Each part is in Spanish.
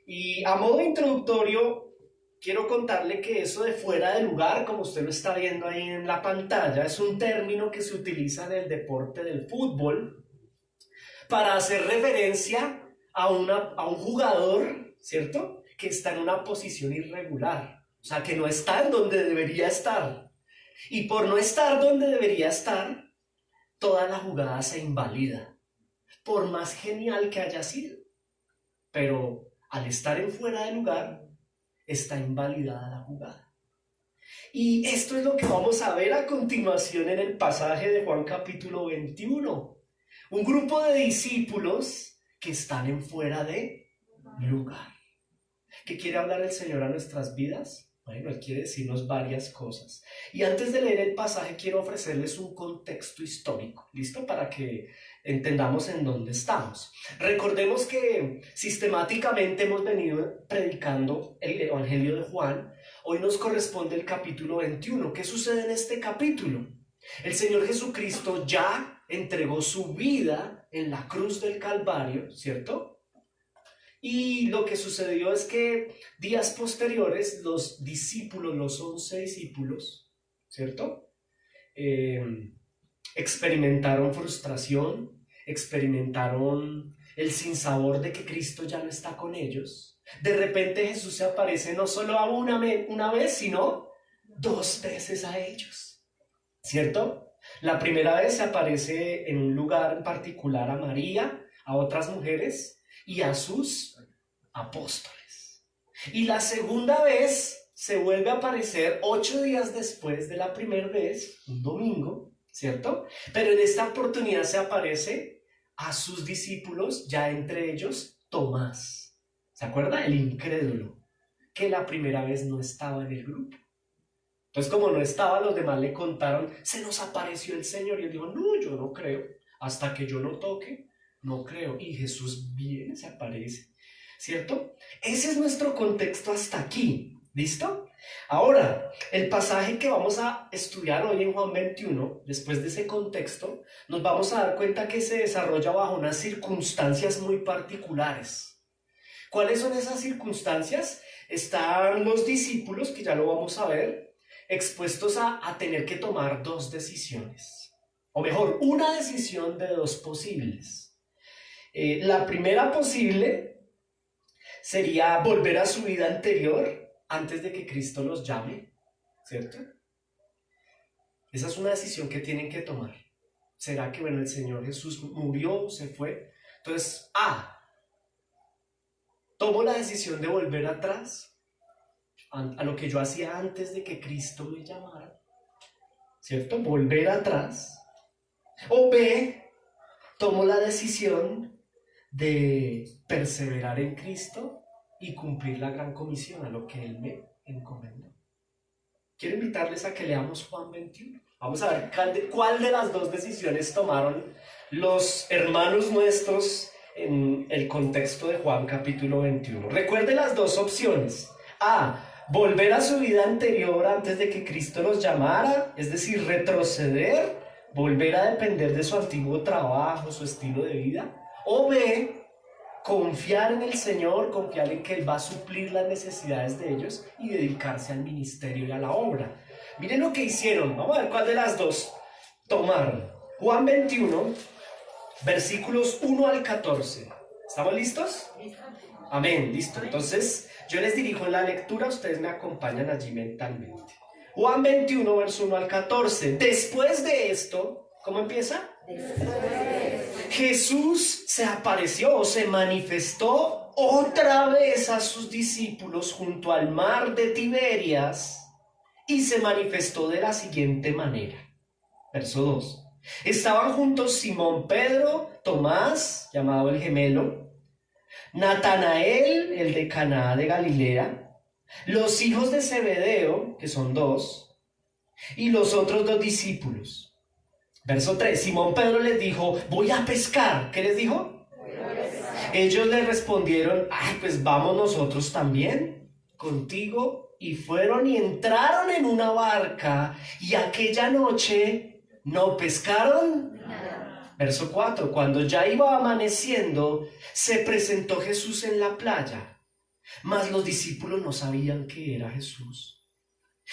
Y a modo introductorio, quiero contarle que eso de fuera de lugar, como usted lo está viendo ahí en la pantalla, es un término que se utiliza en el deporte del fútbol para hacer referencia a un jugador, ¿cierto? Que está en una posición irregular, o sea, que no está en donde debería estar. Y por no estar donde debería estar, toda la jugada se invalida, por más genial que haya sido. Pero al estar en fuera de lugar, está invalidada la jugada. Y esto es lo que vamos a ver a continuación en el pasaje de Juan capítulo 21. Un grupo de discípulos que están en fuera de lugar. ¿Qué quiere hablar el Señor a nuestras vidas? Bueno, Él quiere decirnos varias cosas. Y antes de leer el pasaje, quiero ofrecerles un contexto histórico, ¿listo? Para que entendamos en dónde estamos. Recordemos que sistemáticamente hemos venido predicando el Evangelio de Juan. Hoy nos corresponde el capítulo 21. ¿Qué sucede en este capítulo? El Señor Jesucristo ya entregó su vida en la cruz del Calvario, ¿cierto? Y lo que sucedió es que días posteriores los discípulos, los 11 discípulos, ¿cierto? Experimentaron frustración, experimentaron el sinsabor de que Cristo ya no está con ellos. De repente Jesús se aparece no solo a una vez, sino 2 veces a ellos, ¿cierto? La primera vez se aparece en un lugar en particular a María, a otras mujeres y a sus apóstoles. Y la segunda vez se vuelve a aparecer 8 días después de la primera vez, un domingo, ¿cierto? Pero en esta oportunidad se aparece a sus discípulos, ya entre ellos Tomás. ¿Se acuerda? El incrédulo, que la primera vez no estaba en el grupo. Entonces, como no estaba, los demás le contaron, se nos apareció el Señor. Y él dijo, no, yo no creo. Hasta que yo no toque, no creo. Y Jesús viene, se aparece, ¿cierto? Ese es nuestro contexto hasta aquí. ¿Listo? Ahora, el pasaje que vamos a estudiar hoy en Juan 21, después de ese contexto, nos vamos a dar cuenta que se desarrolla bajo unas circunstancias muy particulares. ¿Cuáles son esas circunstancias? Están los discípulos, que ya lo vamos a ver, expuestos a tener que tomar 2 decisiones. O mejor, una decisión de 2 posibles. La primera posible sería volver a su vida anterior antes de que Cristo los llame, ¿cierto? Esa es una decisión que tienen que tomar. ¿Será que, bueno, el Señor Jesús murió, se fue? Entonces, tomo la decisión de volver atrás a lo que yo hacía antes de que Cristo me llamara, ¿cierto? Volver atrás. O B, tomo la decisión de perseverar en Cristo y cumplir la gran comisión a lo que Él me encomendó. Quiero invitarles a que leamos Juan 21. Vamos a ver cuál de las 2 decisiones tomaron los hermanos nuestros en el contexto de Juan capítulo 21. Recuerde las 2 opciones. A, volver a su vida anterior antes de que Cristo los llamara, es decir, retroceder, volver a depender de su antiguo trabajo, su estilo de vida. O B, confiar en el Señor, confiar en que Él va a suplir las necesidades de ellos y dedicarse al ministerio y a la obra. Miren lo que hicieron, vamos a ver cuál de las 2 tomaron. Juan 21, versículos 1 al 14. ¿Estamos listos? Amén, listo. Entonces, yo les dirijo en la lectura, ustedes me acompañan allí mentalmente. Juan 21, verso 1 al 14. Después de esto, ¿cómo empieza? Jesús se apareció o se manifestó otra vez a sus discípulos junto al mar de Tiberias y se manifestó de la siguiente manera. Verso 2. Estaban juntos Simón Pedro, Tomás, llamado el gemelo, Natanael, el de Caná de Galilea, los hijos de Zebedeo, que son 2, y los otros 2 discípulos. Verso 3, Simón Pedro les dijo, voy a pescar. ¿Qué les dijo? Ellos le respondieron, pues vamos nosotros también contigo. Y fueron y entraron en una barca y aquella noche no pescaron nada. Verso 4, cuando ya iba amaneciendo, se presentó Jesús en la playa. Mas los discípulos no sabían que era Jesús.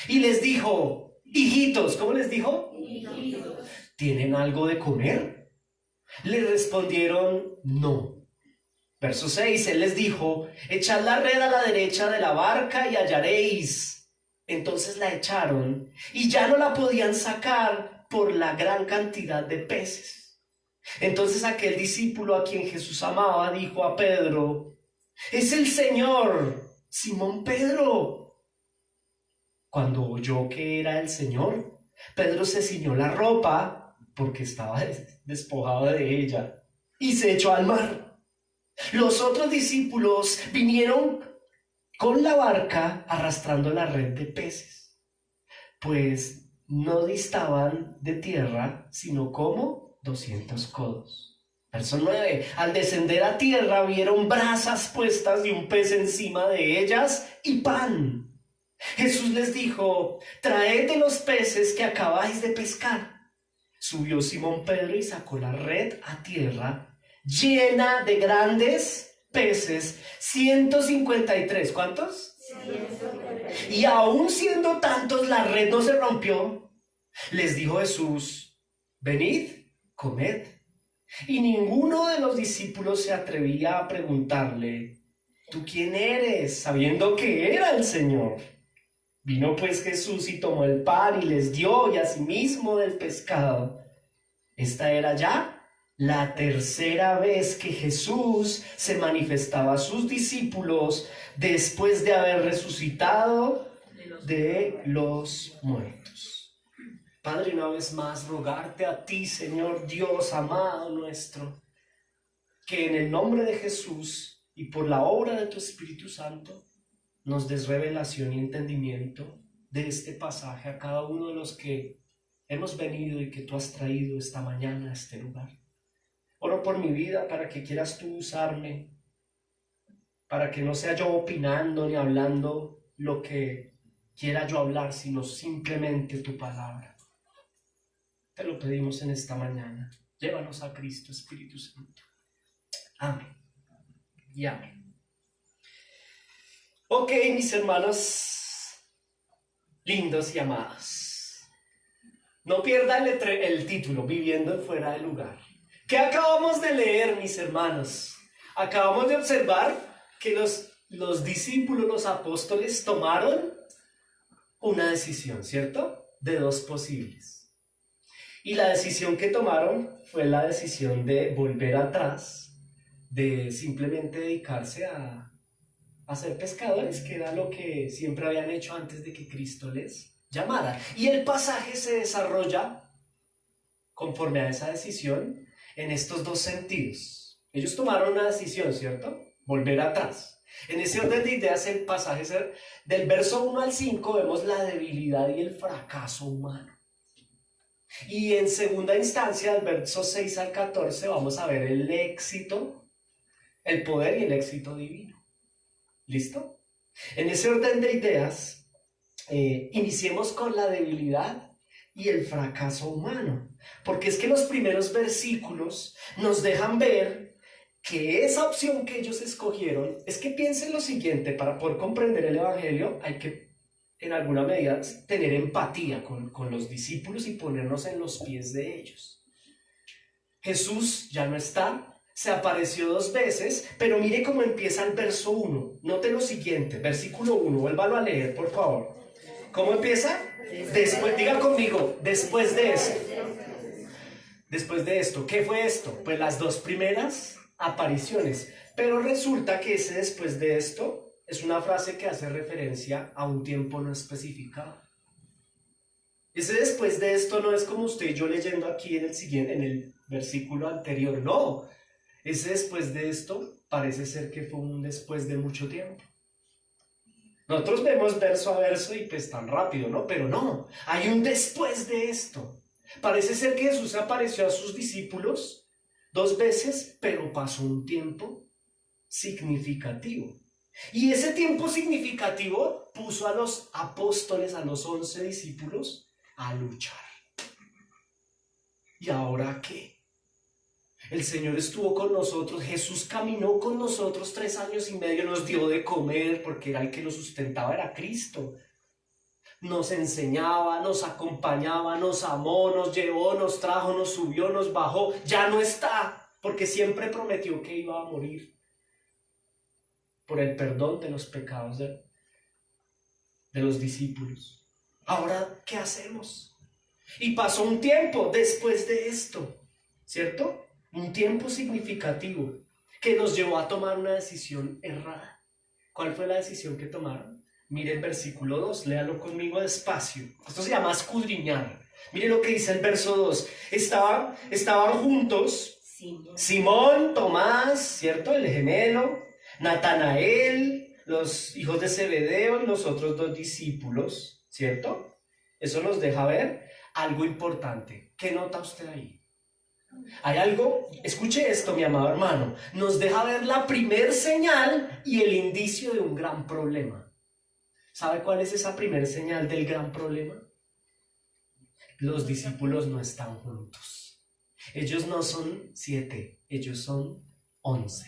Y les dijo, hijitos, ¿cómo les dijo? Hijitos. ¿Tienen algo de comer? Le respondieron, no. Verso 6, él les dijo, echad la red a la derecha de la barca y hallaréis. Entonces la echaron y ya no la podían sacar por la gran cantidad de peces. Entonces aquel discípulo a quien Jesús amaba dijo a Pedro, es el Señor. Simón Pedro. Cuando oyó que era el Señor, Pedro se ciñó la ropa porque estaba despojado de ella y se echó al mar. Los otros discípulos vinieron con la barca arrastrando la red de peces, pues no distaban de tierra sino como 200 codos. Verso 9. Al descender a tierra vieron brasas puestas y un pez encima de ellas y pan. Jesús les dijo, traed de los peces que acabáis de pescar. Subió Simón Pedro y sacó la red a tierra llena de grandes peces, 153. ¿Cuántos? 153. Y aún siendo tantos, la red no se rompió. Les dijo Jesús, venid, comed. Y ninguno de los discípulos se atrevía a preguntarle, ¿tú quién eres? Sabiendo que era el Señor. Vino pues Jesús y tomó el pan y les dio, y asimismo del pescado. Esta era ya la tercera vez que Jesús se manifestaba a sus discípulos después de haber resucitado de los muertos. Padre, una vez más rogarte a ti, Señor Dios amado nuestro, que en el nombre de Jesús y por la obra de tu Espíritu Santo nos des revelación y entendimiento de este pasaje a cada uno de los que hemos venido y que tú has traído esta mañana a este lugar. Oro por mi vida para que quieras tú usarme, para que no sea yo opinando ni hablando lo que quiera yo hablar, sino simplemente tu palabra. Te lo pedimos en esta mañana. Llévanos a Cristo, Espíritu Santo. Amén. Y amén. Ok, mis hermanos lindos y amados. No pierdan el título, Viviendo fuera de lugar. ¿Qué acabamos de leer, mis hermanos? Acabamos de observar que los discípulos, los apóstoles, tomaron una decisión, ¿cierto? De dos posibles. Y la decisión que tomaron fue la decisión de volver atrás, de simplemente dedicarse a ser pescadores, que era lo que siempre habían hecho antes de que Cristo les llamara. Y el pasaje se desarrolla conforme a esa decisión en estos dos sentidos. Ellos tomaron una decisión, ¿cierto? Volver atrás. En ese orden de ideas, el pasaje del verso 1 al 5 vemos la debilidad y el fracaso humano. Y en segunda instancia, del verso 6 al 14, vamos a ver el éxito, el poder y el éxito divino. ¿Listo? En ese orden de ideas, iniciemos con la debilidad y el fracaso humano. Porque es que los primeros versículos nos dejan ver que esa opción que ellos escogieron, es que piensen lo siguiente, para poder comprender el Evangelio hay que en alguna medida tener empatía con los discípulos y ponernos en los pies de ellos. Jesús ya no está, se apareció 2 veces, pero mire cómo empieza el verso 1. Note lo siguiente, versículo 1, vuélvalo a leer, por favor. ¿Cómo empieza? Después, diga conmigo, después de eso. Después de esto, ¿qué fue esto? Pues las 2 primeras apariciones. Pero resulta que ese después de esto es una frase que hace referencia a un tiempo no especificado. Ese después de esto no es como usted y yo leyendo aquí en el versículo anterior, no. Ese después de esto parece ser que fue un después de mucho tiempo. Nosotros vemos verso a verso y pues tan rápido, ¿no? Pero no, hay un después de esto. Parece ser que Jesús apareció a sus discípulos 2 veces, pero pasó un tiempo significativo. Y ese tiempo significativo puso a los apóstoles, a los 11 discípulos, a luchar. ¿Y ahora qué? El Señor estuvo con nosotros, Jesús caminó con nosotros 3 años y medio, nos dio de comer porque era el que lo sustentaba, era Cristo. Nos enseñaba, nos acompañaba, nos amó, nos llevó, nos trajo, nos subió, nos bajó. Ya no está, porque siempre prometió que iba a morir por el perdón de los pecados de los discípulos. Ahora, ¿qué hacemos? Y pasó un tiempo después de esto, ¿cierto? Un tiempo significativo que nos llevó a tomar una decisión errada. ¿Cuál fue la decisión que tomaron? Mire el versículo 2, léalo conmigo despacio. Esto se llama escudriñar. Mire lo que dice el verso 2. Estaban juntos Simón, Tomás, ¿cierto? El gemelo, Natanael, los hijos de Zebedeo y los otros 2 discípulos, ¿cierto? Eso nos deja ver algo importante. ¿Qué nota usted ahí? Hay algo, escuche esto, mi amado hermano, nos deja ver la primer señal y el indicio de un gran problema. ¿Sabe cuál es esa primer señal del gran problema? Los discípulos no están juntos. Ellos no son 7, ellos son 11.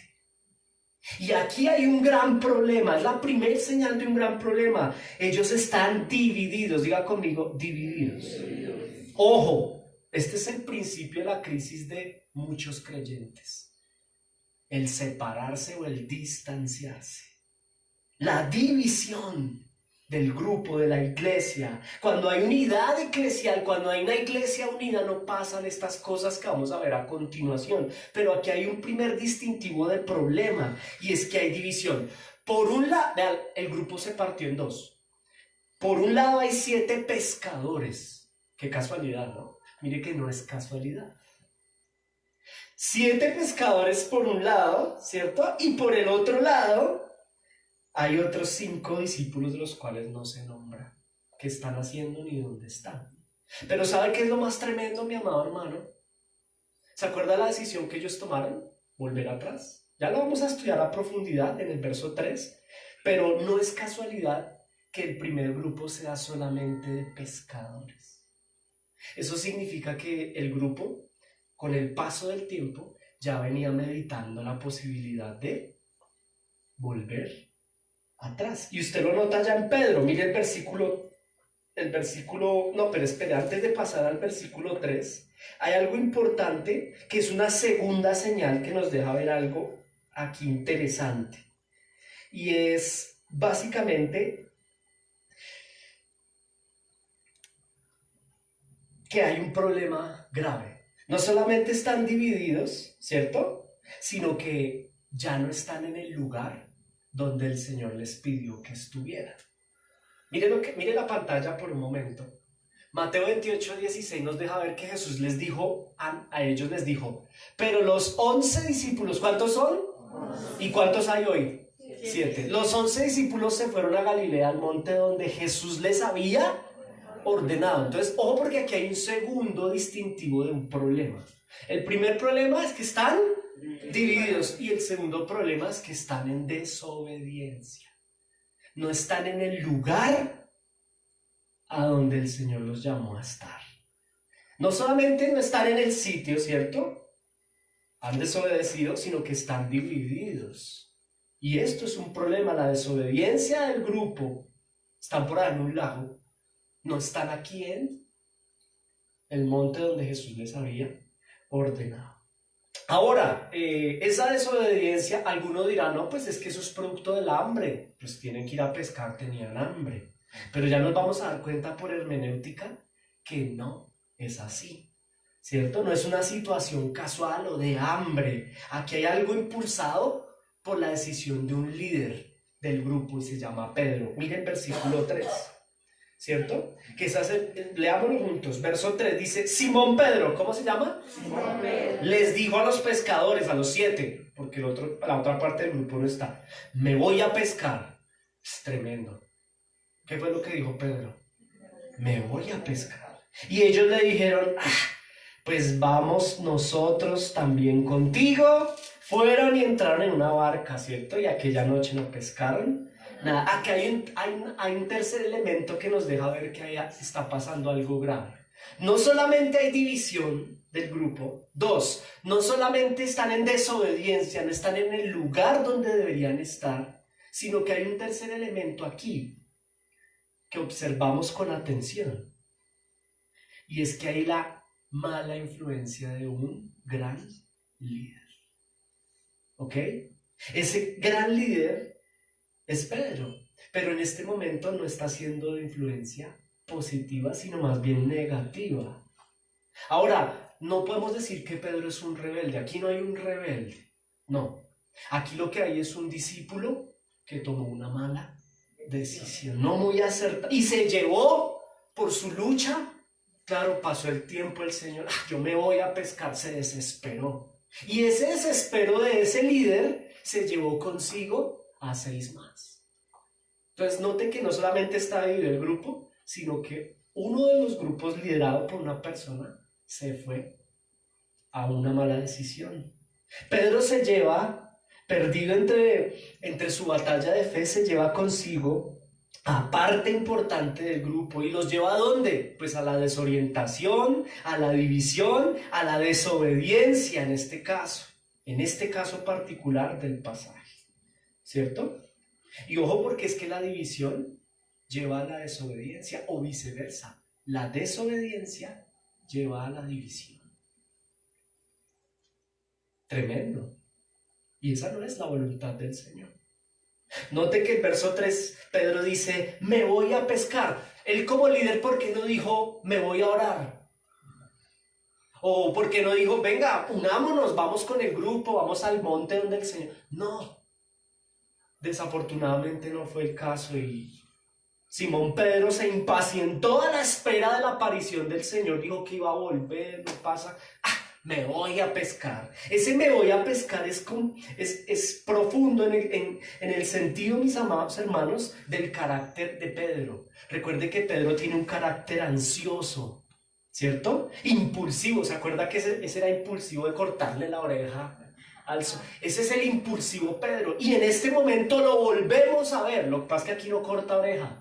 Y aquí hay un gran problema, es la primera señal de un gran problema. Ellos están divididos, diga conmigo, divididos. Ojo, este es el principio de la crisis de muchos creyentes. El separarse o el distanciarse. La división del grupo, de la iglesia. Cuando hay unidad eclesial, cuando hay una iglesia unida, no pasan estas cosas que vamos a ver a continuación. Pero aquí hay un primer distintivo del problema, y es que hay división. Por un lado, el grupo se partió en 2. Por un lado hay 7 pescadores. Qué casualidad, ¿no? Mire que no es casualidad. 7 pescadores por un lado, ¿cierto? Y por el otro lado hay otros 5 discípulos de los cuales no se nombra qué están haciendo ni dónde están. Pero ¿sabe qué es lo más tremendo, mi amado hermano? ¿Se acuerda la decisión que ellos tomaron? Volver atrás. Ya lo vamos a estudiar a profundidad en el verso 3, pero no es casualidad que el primer grupo sea solamente de pescadores. Eso significa que el grupo, con el paso del tiempo, ya venía meditando la posibilidad de volver atrás. Y usted lo nota ya en Pedro. Mire el versículo, no, pero espere, antes de pasar al versículo 3, hay algo importante que es una segunda señal que nos deja ver algo aquí interesante. Y es básicamente que hay un problema grave. No solamente están divididos, ¿cierto? Sino que ya no están en el lugar donde el Señor les pidió que estuvieran. Mire la pantalla por un momento. Mateo 28:16 nos deja ver que Jesús les dijo, a ellos les dijo, pero los 11 discípulos, ¿cuántos son? 11. ¿Y cuántos hay hoy? 7. Los 11 discípulos se fueron a Galilea, al monte donde Jesús les había ordenado. Entonces, ojo, porque aquí hay un segundo distintivo de un problema. El primer problema es que están divididos, y el segundo problema es que están en desobediencia. No están en el lugar a donde el Señor los llamó a estar. No solamente no están en el sitio, ¿cierto? Han desobedecido, sino que están divididos. Y esto es un problema, la desobediencia del grupo. Están por ahí en un lago. No están aquí en el monte donde Jesús les había ordenado. Ahora, esa desobediencia, alguno dirá, no, pues es que eso es producto del hambre. Pues tienen que ir a pescar, tenían hambre. Pero ya nos vamos a dar cuenta por hermenéutica que no es así, ¿cierto? No es una situación casual o de hambre. Aquí hay algo impulsado por la decisión de un líder del grupo y se llama Pedro. Miren versículo 3. ¿Cierto? Que leámoslo juntos. Verso 3 dice, Simón Pedro, ¿cómo se llama? Simón Pedro. Les dijo a los pescadores, a los 7, porque la otra parte del grupo no está, me voy a pescar. Es tremendo. ¿Qué fue lo que dijo Pedro? Me voy a pescar. Y ellos le dijeron, pues vamos nosotros también contigo. Fueron y entraron en una barca, ¿cierto? Y aquella noche no pescaron nada. Aquí hay un tercer elemento que nos deja ver que ahí está pasando algo grave. No solamente hay división, del grupo. Dos, no solamente están en desobediencia, no están en el lugar donde deberían estar, sino que hay un tercer elemento aquí que observamos con atención. Y es que hay la mala influencia de un gran líder. ¿Ok? Ese gran líder es Pedro, pero en este momento no está siendo de influencia positiva, sino más bien negativa. Ahora, no podemos decir que Pedro es un rebelde. Aquí no hay un rebelde. No. Aquí lo que hay es un discípulo que tomó una mala decisión, no muy acertada, y se llevó por su lucha. Claro, pasó el tiempo, el Señor, yo me voy a pescar, se desesperó. Y ese desespero de ese líder se llevó consigo a 6 más. Entonces, noten que no solamente está dividido el grupo, sino que uno de los grupos liderado por una persona se fue a una mala decisión. Pedro se lleva, perdido entre su batalla de fe, se lleva consigo a parte importante del grupo. ¿Y los lleva a dónde? Pues a la desorientación, a la división, a la desobediencia en este caso particular del pasaje, ¿cierto? Y ojo, porque es que la división lleva a la desobediencia o viceversa. La desobediencia lleva a la división. Tremendo. Y esa no es la voluntad del Señor. Note que en verso 3 Pedro dice, me voy a pescar. Él como líder, ¿por qué no dijo, me voy a orar? O ¿por qué no dijo, venga, unámonos, vamos con el grupo, vamos al monte donde el Señor? No. Desafortunadamente no fue el caso y Simón Pedro se impacientó a la espera de la aparición del Señor. Dijo que iba a volver, no pasa. Me voy a pescar. Ese me voy a pescar es profundo en el sentido, mis amados hermanos, del carácter de Pedro. Recuerde que Pedro tiene un carácter ansioso, ¿cierto? Impulsivo. ¿Se acuerda que ese era impulsivo de cortarle la oreja al sol? Ese es el impulsivo Pedro. Y en este momento lo volvemos a ver. Lo que pasa es que aquí no corta oreja.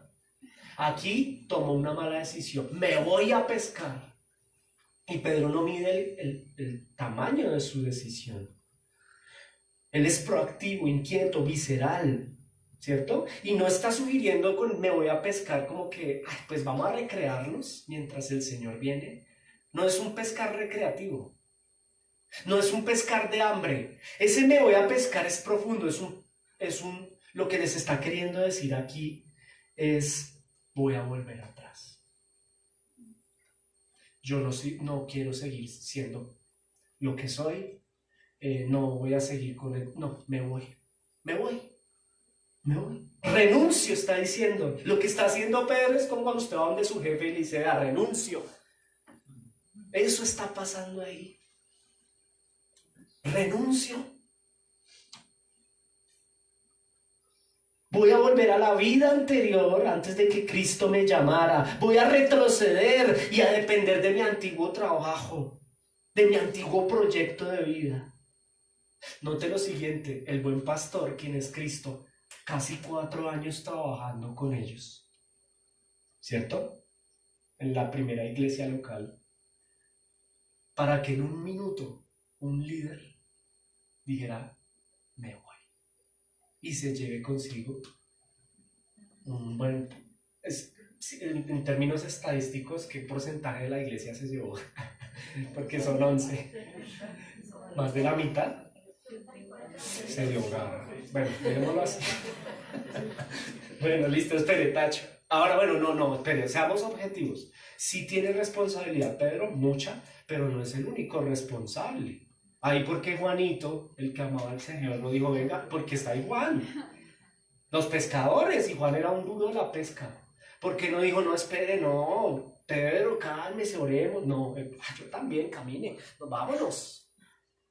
Aquí tomó una mala decisión. Me voy a pescar. Y Pedro no mide el tamaño de su decisión. Él es proactivo, inquieto, visceral, ¿cierto? Y no está sugiriendo con me voy a pescar como que, pues vamos a recrearnos mientras el Señor viene. No es un pescar recreativo. No es un pescar de hambre. Ese me voy a pescar es profundo. Lo que les está queriendo decir aquí es voy a volver atrás. Yo no quiero seguir siendo lo que soy, no voy a seguir con él, no, me voy. Renuncio, está diciendo. Lo que está haciendo Pedro es como cuando usted va donde su jefe y le dice, renuncio. Eso está pasando ahí. Renuncio. Voy a volver a la vida anterior antes de que Cristo me llamara. Voy a retroceder y a depender de mi antiguo trabajo, de mi antiguo proyecto de vida. Note lo siguiente, el buen pastor, quien es Cristo, casi 4 años trabajando con ellos, ¿cierto? En la primera iglesia local, para que en un minuto un líder dijera, me voy. Y se lleve consigo un buen, en términos estadísticos, ¿qué porcentaje de la iglesia se llevó? Porque son 11, más de la mitad se dio bueno, digámoslo así. Bueno, listo, espere, tacho. Ahora, bueno, no, espere, seamos objetivos. Sí tiene responsabilidad Pedro, mucha, pero no es el único responsable. Ahí porque Juanito, el que amaba al Señor, no dijo, venga, porque está ahí Juan. Los pescadores, y Juan era un duro de la pesca. ¿Por qué no dijo, no, espere, no, Pedro, cálmese, oremos? No, yo también, camine, vámonos.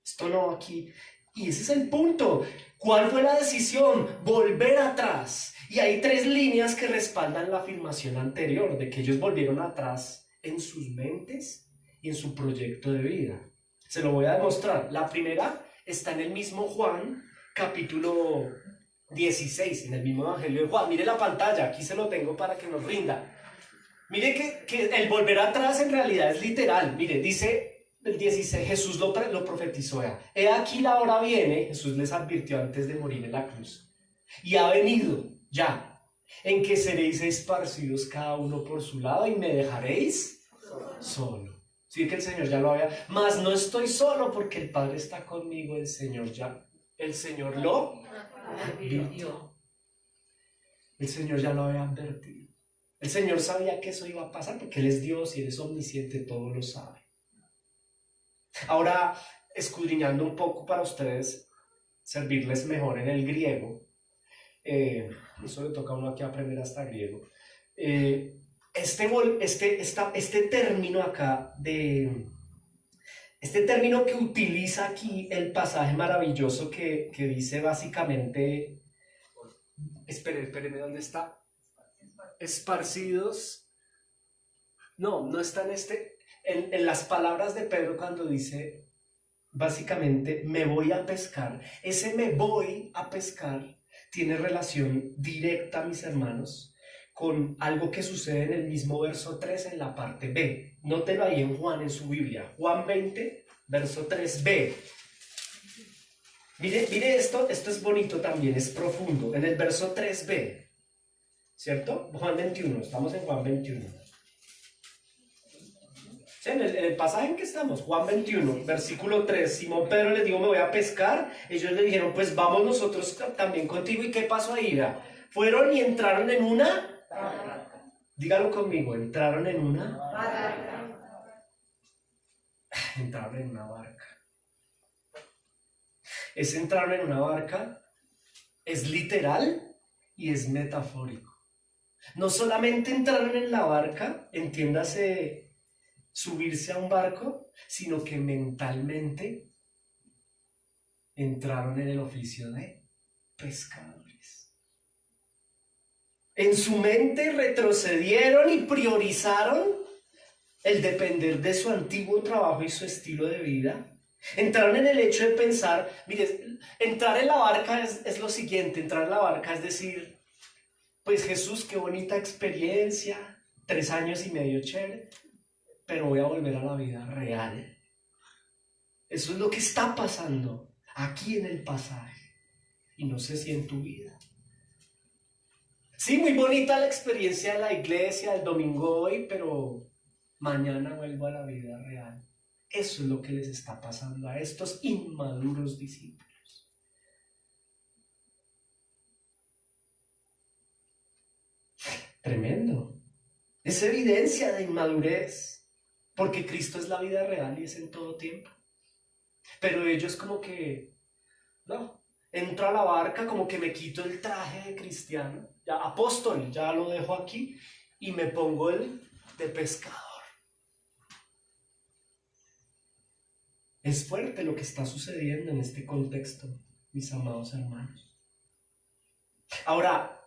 Esto no aquí. Y ese es el punto. ¿Cuál fue la decisión? Volver atrás. Y hay 3 líneas que respaldan la afirmación anterior, de que ellos volvieron atrás en sus mentes y en su proyecto de vida. Se lo voy a demostrar. La primera está en el mismo Juan, capítulo 16, en el mismo Evangelio de Juan. Mire la pantalla, aquí se lo tengo para que nos rinda. Mire que el volver atrás en realidad es literal. Mire, dice el 16, Jesús lo profetizó. Vea. He aquí la hora viene, Jesús les advirtió antes de morir en la cruz. Y ha venido ya, en que seréis esparcidos cada uno por su lado y me dejaréis solo. Sí, que el Señor ya lo había. Mas no estoy solo porque el Padre está conmigo, el Señor lo advirtió. El Señor ya lo había advertido. El Señor sabía que eso iba a pasar porque Él es Dios y Él es omnisciente, todo lo sabe. Ahora, escudriñando un poco para ustedes, servirles mejor en el griego, eso le toca a uno aquí aprender hasta griego, este término acá, este término que utiliza aquí el pasaje maravilloso que dice básicamente, espérenme, ¿dónde está? Esparcidos, no está en las palabras de Pedro cuando dice básicamente me voy a pescar. Ese me voy a pescar tiene relación directa, mis hermanos, con algo que sucede en el mismo verso 3 en la parte B. Nótelo ahí en Juan, en su Biblia. Juan 20, verso 3b. Mire esto es bonito también, es profundo. En el verso 3b, ¿cierto? Juan 21, estamos en Juan 21. En el pasaje en que estamos, Juan 21, versículo 3, Simón Pedro les dijo, me voy a pescar. Ellos le dijeron, pues vamos nosotros también contigo. ¿Y qué pasó ahí? Fueron y entraron en una... Dígalo conmigo, entraron en una... Entraron en una barca. Es entraron en una barca, es literal y es metafórico. No solamente entraron en la barca, entiéndase... subirse a un barco, sino que mentalmente entraron en el oficio de pescadores. En su mente retrocedieron y priorizaron el depender de su antiguo trabajo y su estilo de vida. Entraron en el hecho de pensar, mire, entrar en la barca es lo siguiente, entrar en la barca es decir, pues Jesús, qué bonita experiencia, 3 años y medio chévere, pero voy a volver a la vida real. Eso es lo que está pasando aquí en el pasaje. Y no sé si en tu vida. Sí, muy bonita la experiencia de la iglesia, el domingo hoy, pero mañana vuelvo a la vida real. Eso es lo que les está pasando a estos inmaduros discípulos. Tremendo. Es evidencia de inmadurez. Porque Cristo es la vida real y es en todo tiempo. Pero ellos como que, no, entro a la barca, como que me quito el traje de cristiano, ya apóstol, ya lo dejo aquí, y me pongo el de pescador. Es fuerte lo que está sucediendo en este contexto, mis amados hermanos. Ahora,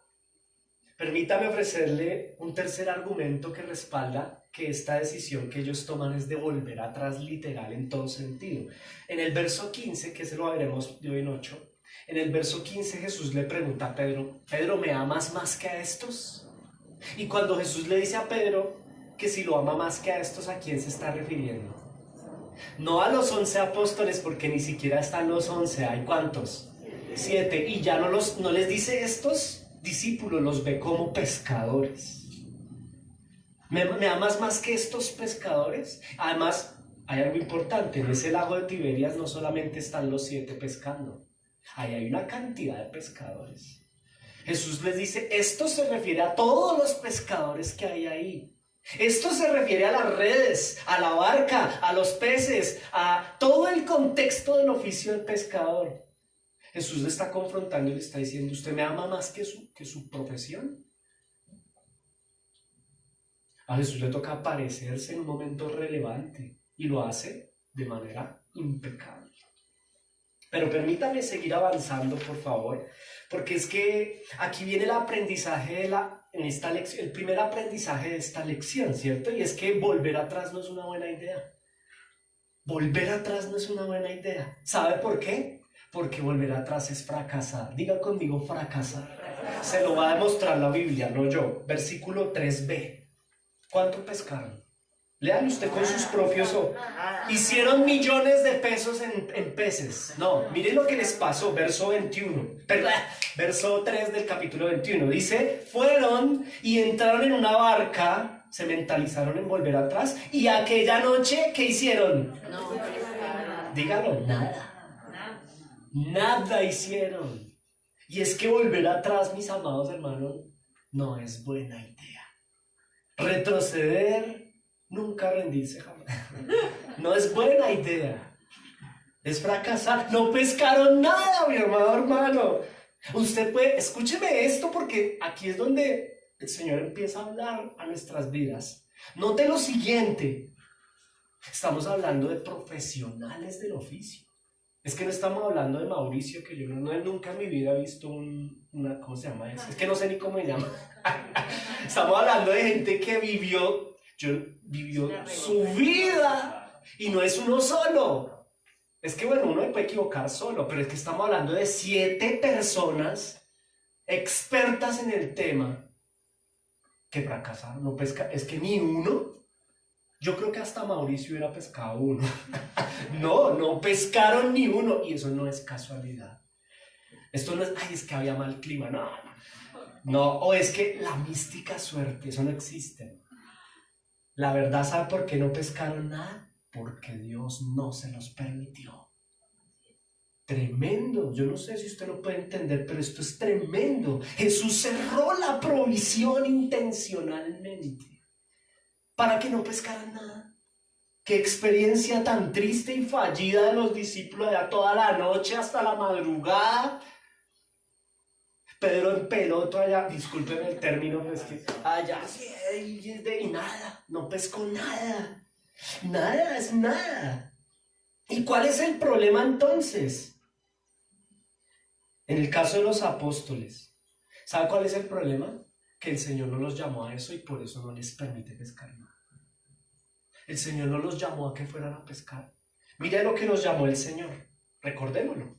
permítame ofrecerle un tercer argumento que respalda que esta decisión que ellos toman es de volver atrás literal en todo sentido. En el verso 15, que se lo veremos de hoy en 8, en el verso 15 Jesús le pregunta a Pedro, Pedro, ¿me amas más que a estos? Y cuando Jesús le dice a Pedro que si lo ama más que a estos, ¿a quién se está refiriendo? No a los 11 apóstoles, porque ni siquiera están los 11, ¿hay cuántos? 7, y ya no les dice estos discípulos, los ve como pescadores. ¿Me amas más que estos pescadores? Además, hay algo importante, en ese lago de Tiberias no solamente están los 7 pescando, ahí hay una cantidad de pescadores. Jesús les dice, esto se refiere a todos los pescadores que hay ahí. Esto se refiere a las redes, a la barca, a los peces, a todo el contexto del oficio del pescador. Jesús le está confrontando y le está diciendo, ¿usted me ama más que su profesión? A Jesús le toca aparecerse en un momento relevante y lo hace de manera impecable. Pero permítame seguir avanzando, por favor, porque es que aquí viene el aprendizaje en esta lección, el primer aprendizaje de esta lección, ¿cierto? Y es que volver atrás no es una buena idea. Volver atrás no es una buena idea. ¿Sabe por qué? Porque volver atrás es fracasar. Diga conmigo fracasar. Se lo va a demostrar la Biblia, no yo. Versículo 3b. ¿Cuánto pescaron? Léalo usted con sus propios ojos. Hicieron millones de pesos en peces. No, miren lo que les pasó, verso 21. Perdón, verso 3 del capítulo 21. Dice, fueron y entraron en una barca, se mentalizaron en volver atrás, y aquella noche, ¿qué hicieron? Dígalo, nada. Nada hicieron. Y es que volver atrás, mis amados hermanos, no es buena idea. Retroceder, nunca rendirse jamás. No es buena idea. Es fracasar. No pescaron nada, mi amado hermano. Usted puede, escúcheme esto porque aquí es donde el Señor empieza a hablar a nuestras vidas. Note lo siguiente. Estamos hablando de profesionales del oficio. Es que no estamos hablando de Mauricio, que yo nunca en mi vida he visto una, ¿cómo se llama eso? Es que no sé ni cómo se llama. Estamos hablando de gente que vivió su vida y no es uno solo. Es que bueno, uno se puede equivocar solo, pero es que estamos hablando de 7 personas expertas en el tema que fracasaron, no pesca, es que ni uno. Yo creo que hasta Mauricio hubiera pescado uno. No pescaron ni uno. Y eso no es casualidad. Esto no es, ay, es que había mal clima. No, o es que la mística suerte, eso no existe. La verdad, ¿sabe por qué no pescaron nada? Porque Dios no se los permitió. Tremendo. Yo no sé si usted lo puede entender, pero esto es tremendo. Jesús cerró la provisión intencionalmente para que no pescaran nada. Qué experiencia tan triste y fallida de los discípulos de toda la noche hasta la madrugada. Pedro en peloto allá, disculpen el término, pero es que allá y nada, no pescó nada. Nada es nada. ¿Y cuál es el problema entonces? En el caso de los apóstoles, ¿sabe cuál es el problema? Que el Señor no los llamó a eso y por eso no les permite pescar nada. El Señor no los llamó a que fueran a pescar. Mira lo que nos llamó el Señor. Recordémoslo.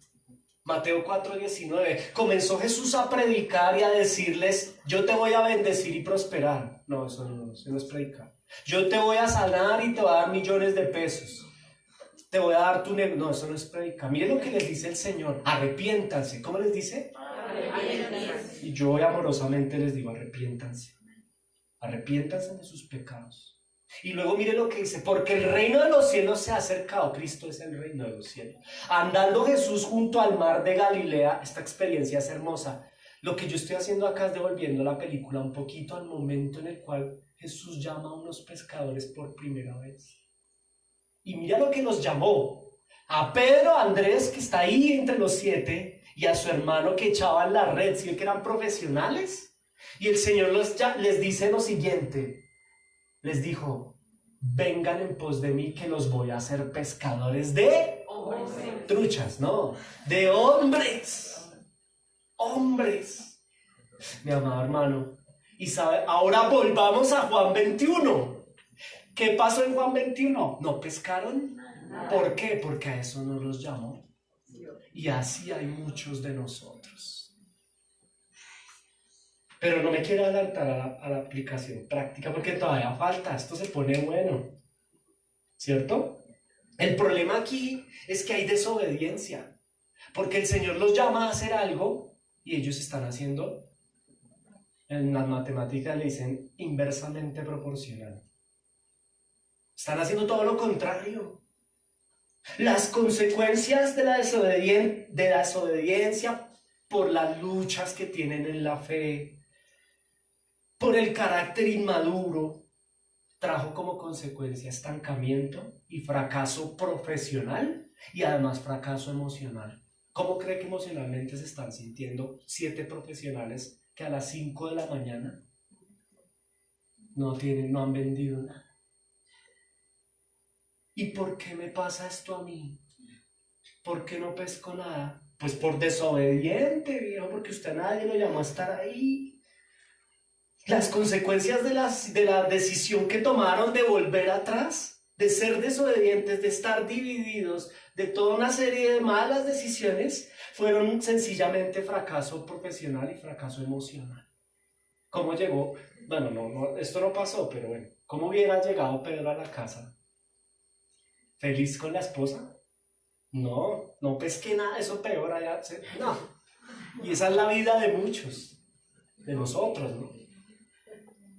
Mateo 4:19. Comenzó Jesús a predicar y a decirles, yo te voy a bendecir y prosperar. No, eso no es predicar. Yo te voy a sanar y te voy a dar millones de pesos. Te voy a dar tu negocio. No, eso no es predicar. Mire lo que les dice el Señor. Arrepiéntanse. ¿Cómo les dice? Arrepiéntanse. Y yo hoy amorosamente les digo, arrepiéntanse. Arrepiéntanse de sus pecados. Y luego mire lo que dice, porque el reino de los cielos se ha acercado. Cristo es el reino de los cielos. Andando Jesús junto al mar de Galilea, esta experiencia es hermosa. Lo que yo estoy haciendo acá es devolviendo la película un poquito al momento en el cual Jesús llama a unos pescadores por primera vez. Y mira lo que nos llamó. A Pedro, a Andrés, que está ahí entre los 7, y a su hermano que echaban la red, ¿sí que eran profesionales? Y el Señor les dice lo siguiente. Les dijo, vengan en pos de mí que los voy a hacer pescadores de hombres. Truchas, no, de hombres. Hombres. Mi amado hermano. Y sabe, ahora volvamos a Juan 21. ¿Qué pasó en Juan 21? ¿No pescaron? ¿Por qué? Porque a eso no los llamó. Y así hay muchos de nosotros. Pero no me quiero adelantar a la aplicación práctica porque todavía falta, esto se pone bueno, ¿cierto? El problema aquí es que hay desobediencia, porque el Señor los llama a hacer algo y ellos están haciendo, en las matemáticas le dicen inversamente proporcional. Están haciendo todo lo contrario. Las consecuencias de la desobediencia por las luchas que tienen en la fe, por el carácter inmaduro, trajo como consecuencia estancamiento y fracaso profesional y además fracaso emocional. ¿Cómo cree que emocionalmente se están sintiendo 7 profesionales que a las 5 de la mañana no han vendido nada? ¿Y por qué me pasa esto a mí? ¿Por qué no pesco nada? Pues por desobediente, viejo, porque usted a nadie lo llamó a estar ahí. Las consecuencias de la decisión que tomaron de volver atrás, de ser desobedientes, de estar divididos, de toda una serie de malas decisiones, fueron sencillamente fracaso profesional y fracaso emocional. ¿Cómo llegó? Bueno, no, esto no pasó, pero bueno, ¿cómo hubiera llegado Pedro a la casa? ¿Feliz con la esposa? No pesqué nada, eso peor allá. No. Y esa es la vida de muchos, de nosotros, ¿no?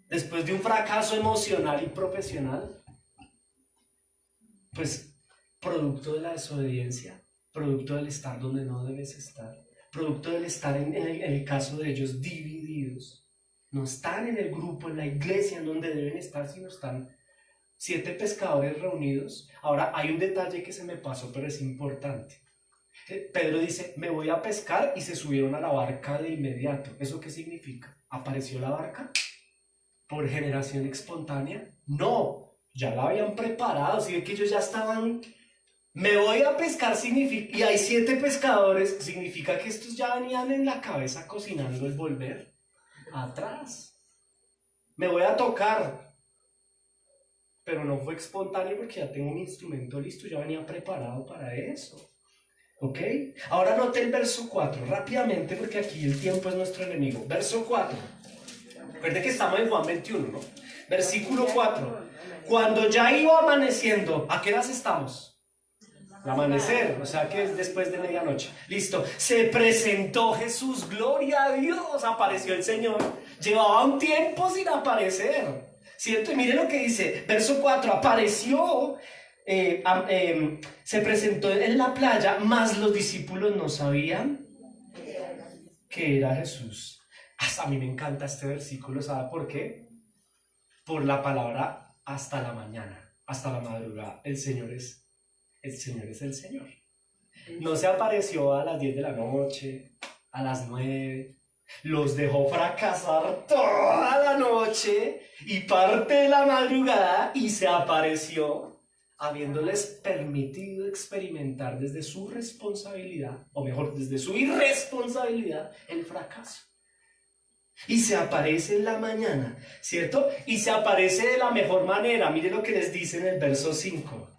Después de un fracaso emocional y profesional, pues producto de la desobediencia, producto del estar donde no debes estar, producto del estar en el caso de ellos divididos. No están en el grupo, en la iglesia en donde deben estar, sino están 7 pescadores reunidos. Ahora, hay un detalle que se me pasó, pero es importante. Pedro dice, me voy a pescar, y se subieron a la barca de inmediato. ¿Eso qué significa? ¿Apareció la barca por generación espontánea? No, ya la habían preparado, así que ellos ya estaban... Me voy a pescar significa, y hay 7 pescadores, significa que estos ya venían en la cabeza cocinando el volver atrás. Me voy a tocar, pero no fue espontáneo porque ya tengo un instrumento listo, ya venía preparado para eso. ¿Ok? Ahora note el verso 4, rápidamente, porque aquí el tiempo es nuestro enemigo. Verso 4. Recuerde que estamos en Juan 21, ¿no? Versículo 4. Cuando ya iba amaneciendo, ¿a qué horas estamos? El amanecer, o sea que es después de medianoche. Listo. Se presentó Jesús, gloria a Dios, apareció el Señor. Llevaba un tiempo sin aparecer, ¿cierto? Y mire lo que dice, verso 4, apareció, se presentó en la playa, mas los discípulos no sabían que era Jesús. Hasta a mí me encanta este versículo, ¿sabe por qué? Por la palabra hasta la mañana, hasta la madrugada. El Señor es el Señor. No se apareció a las 10 de la noche, a las 9. Los dejó fracasar toda la noche y parte de la madrugada, y se apareció habiéndoles permitido experimentar desde su responsabilidad, o mejor, desde su irresponsabilidad, el fracaso. Y se aparece en la mañana, ¿cierto? Y se aparece de la mejor manera. Mire lo que les dice en el verso 5.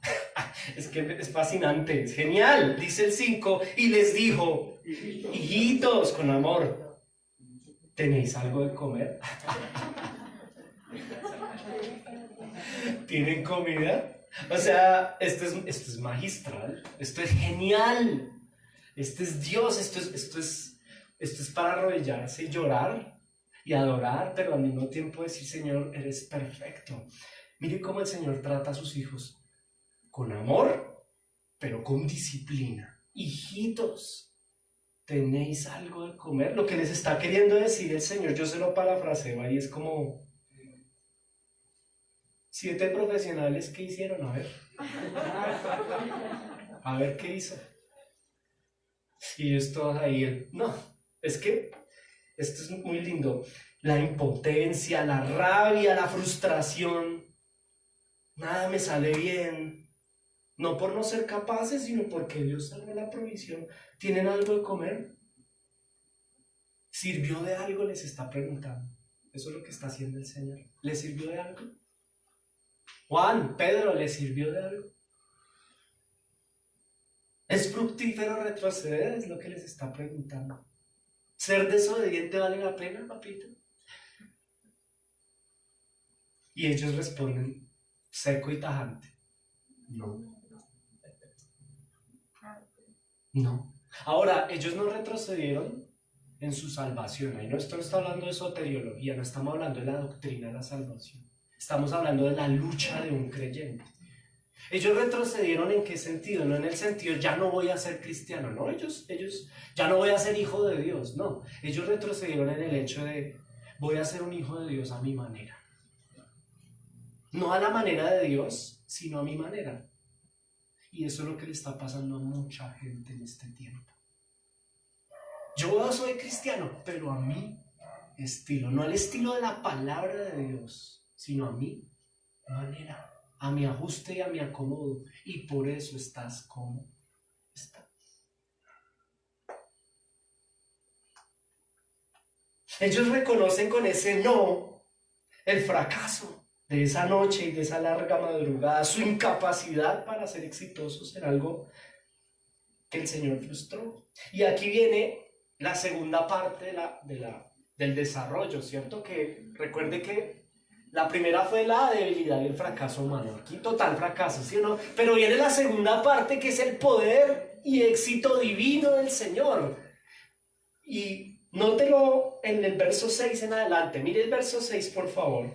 Es que es fascinante, es genial. Dice el 5, y les dijo, hijitos, con amor, ¿tenéis algo de comer? ¿Tienen comida? O sea, esto es magistral, esto es genial, esto es Dios, esto es para arrodillarse y llorar y adorar, pero al mismo tiempo decir, Señor, eres perfecto. Mire cómo el Señor trata a sus hijos, con amor, pero con disciplina. Hijitos, ¿tenéis algo de comer? Lo que les está queriendo decir el Señor, yo se lo parafraseo ahí, es como 7 profesionales que hicieron, a ver qué hizo. Y ellos todos ahí, no, es que esto es muy lindo, la impotencia, la rabia, la frustración, nada me sale bien, no por no ser capaces, sino porque Dios salva la provisión. ¿Tienen algo de comer? ¿Sirvió de algo? Les está preguntando. Eso es lo que está haciendo el Señor. ¿Le sirvió de algo? Juan, Pedro, ¿le sirvió de algo? ¿Es fructífero retroceder? Es lo que les está preguntando. ¿Ser desobediente vale la pena, papito? Y ellos responden seco y tajante, no. Ahora, ellos no retrocedieron en su salvación. Ahí no está hablando de soteriología, no estamos hablando de la doctrina de la salvación. Estamos hablando de la lucha de un creyente. Ellos retrocedieron ¿en qué sentido? No en el sentido, ya no voy a ser cristiano, no, ellos ya no voy a ser hijo de Dios, no. Ellos retrocedieron en el hecho de, voy a ser un hijo de Dios a mi manera. No a la manera de Dios, sino a mi manera. Y eso es lo que le está pasando a mucha gente en este tiempo. Yo soy cristiano, pero a mi estilo, no al estilo de la palabra de Dios, sino a mi manera, a mi ajuste y a mi acomodo. Y por eso estás como estás. Ellos reconocen con ese no el fracaso de esa noche y de esa larga madrugada, su incapacidad para ser exitosos en algo que el Señor frustró. Y aquí viene la segunda parte de la del desarrollo, ¿cierto? Que recuerde que la primera fue la debilidad y el fracaso humano. Aquí total fracaso, ¿sí o no? Pero viene la segunda parte, que es el poder y éxito divino del Señor. Y nótelo en el verso 6 en adelante. Mire el verso 6, por favor.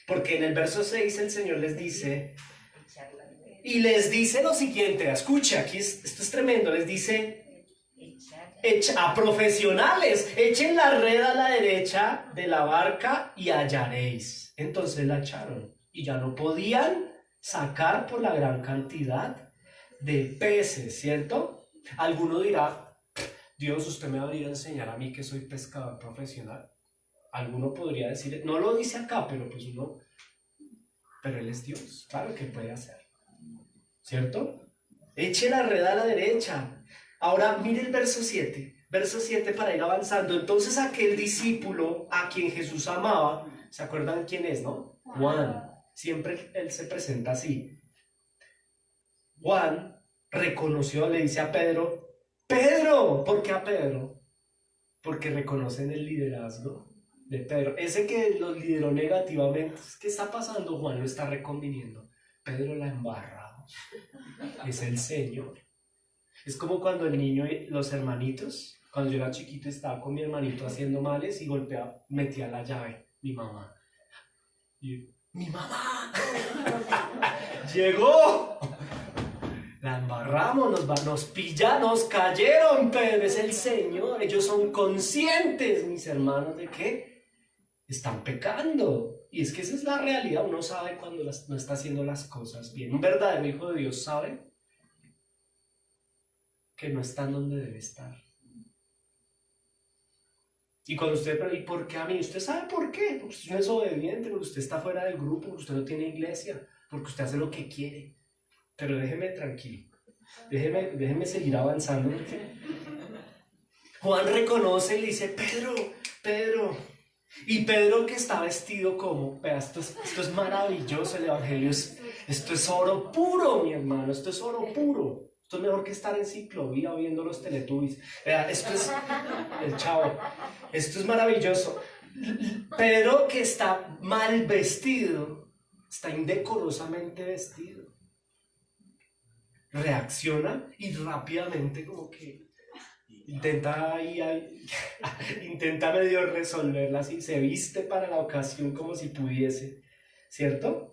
Porque en el verso 6 el Señor les dice... Y les dice lo siguiente, escucha, aquí esto es tremendo, les dice... A profesionales, echen la red a la derecha de la barca y hallaréis. Entonces la echaron y ya no podían sacar por la gran cantidad de peces, ¿cierto? Alguno dirá, Dios, usted me va a venir a enseñar a mí que soy pescador profesional. Alguno podría decir, no lo dice acá, pero pues uno, pero Él es Dios, claro que puede hacer, ¿cierto? Eche la red a la derecha. Ahora mire el verso 7 para ir avanzando. Entonces aquel discípulo a quien Jesús amaba, ¿se acuerdan quién es, no? Juan. Siempre él se presenta así. Juan reconoció, le dice a Pedro, Pedro, ¿por qué a Pedro? Porque reconocen el liderazgo de Pedro. Ese que los lideró negativamente, ¿qué está pasando? Juan lo está reconviniendo. Pedro la embarra. Es el Señor. Es como cuando el niño, los hermanitos, cuando yo era chiquito estaba con mi hermanito haciendo males y golpeaba, metía la llave, mi mamá. Y, ¡mi mamá! ¡Llegó! La embarramos, nos pilla, nos cayeron, pero es el Señor. Ellos son conscientes, mis hermanos, de que están pecando. Y es que esa es la realidad. Uno sabe cuando no está haciendo las cosas bien. Un verdadero hijo de Dios sabe que no está en donde debe estar. Y cuando usted pregunta, ¿y por qué a mí? Usted sabe por qué. Porque usted no es obediente, porque usted está fuera del grupo, porque usted no tiene iglesia, porque usted hace lo que quiere. Pero déjeme tranquilo. Déjeme seguir avanzando. Juan reconoce y le dice, Pedro. Y Pedro, que está vestido como, vea, esto es maravilloso, el evangelio esto es oro puro, mi hermano, esto es oro puro. Esto es mejor que estar en ciclovía viendo los Teletubbies. Vea, esto es el Chavo. Esto es maravilloso. Pedro, que está mal vestido, está indecorosamente vestido, reacciona y rápidamente como que intenta medio resolverla así, se viste para la ocasión como si pudiese, ¿cierto?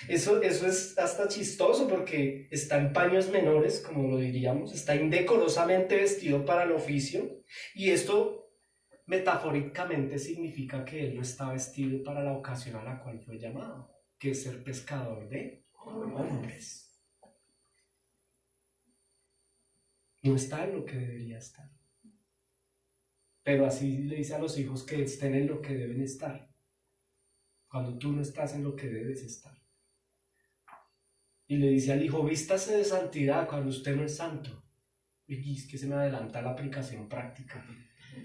Eso es hasta chistoso porque está en paños menores, como lo diríamos, está indecorosamente vestido para el oficio, y esto metafóricamente significa que él no está vestido para la ocasión a la cual fue llamado, que es ser pescador de hombres. No está en lo que debería estar. Pero así le dice a los hijos que estén en lo que deben estar, cuando tú no estás en lo que debes estar. Y le dice al hijo, vístase de santidad cuando usted no es santo. Y es que se me adelanta la aplicación práctica,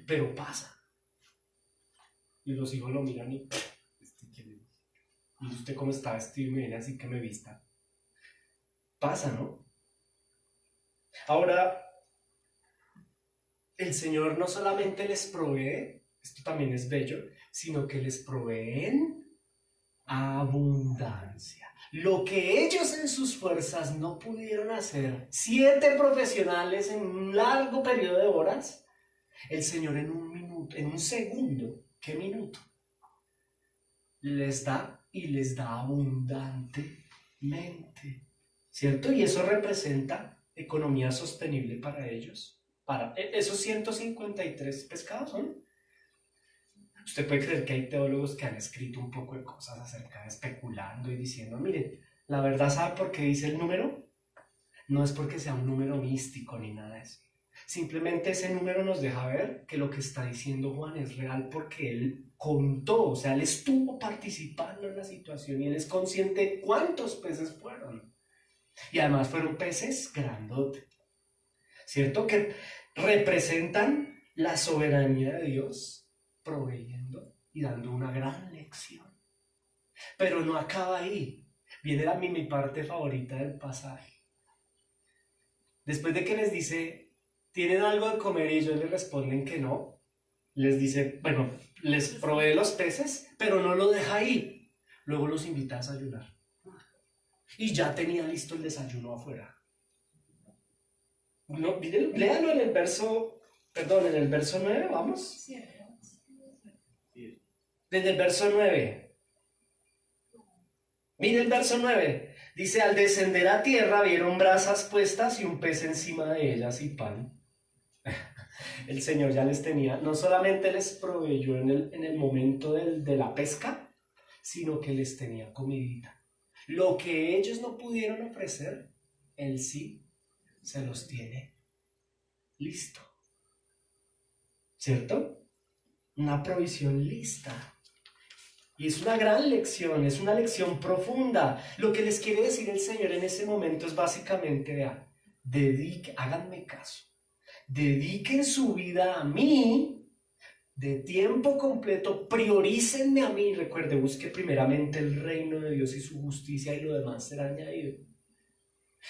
pero pasa. Y los hijos lo miran y usted cómo está vestido y me viene así que me vista. Pasa, ¿no? Ahora, el Señor no solamente les provee, esto también es bello, sino que les provee en abundancia. Lo que ellos en sus fuerzas no pudieron hacer, 7 profesionales en un largo periodo de horas, el Señor en un minuto, en un segundo, ¿qué minuto? Les da y les da abundantemente, ¿cierto? Y eso representa economía sostenible para ellos. Para esos 153 pescados son. Usted puede creer que hay teólogos que han escrito un poco de cosas acerca de especulando y diciendo, mire, la verdad, ¿sabe por qué dice el número? No es porque sea un número místico ni nada de eso. Simplemente ese número nos deja ver que lo que está diciendo Juan es real porque él contó, o sea, él estuvo participando en la situación y él es consciente de cuántos peces fueron. Y además fueron peces grandotes, ¿cierto? Que representan la soberanía de Dios proveyendo y dando una gran lección. Pero no acaba ahí. Viene mi parte favorita del pasaje. Después de que les dice, ¿tienen algo de comer? Y ellos le responden que no. Les dice, bueno, les provee los peces, pero no lo deja ahí. Luego los invita a desayunar. Y ya tenía listo el desayuno afuera. No, léalo en el verso, en el verso 9, vamos. Desde el verso 9. Mire el verso 9. Dice, al descender a tierra vieron brasas puestas y un pez encima de ellas y pan. El Señor ya les tenía, no solamente les proveyó en el momento de la pesca, sino que les tenía comidita. Lo que ellos no pudieron ofrecer, Él sí se los tiene listo. ¿Cierto? Una provisión lista. Y es una gran lección, es una lección profunda. Lo que les quiere decir el Señor en ese momento es básicamente, vean, háganme caso. Dediquen su vida a mí, de tiempo completo, priorícenme a mí. Recuerde, busque primeramente el reino de Dios y su justicia y lo demás será añadido.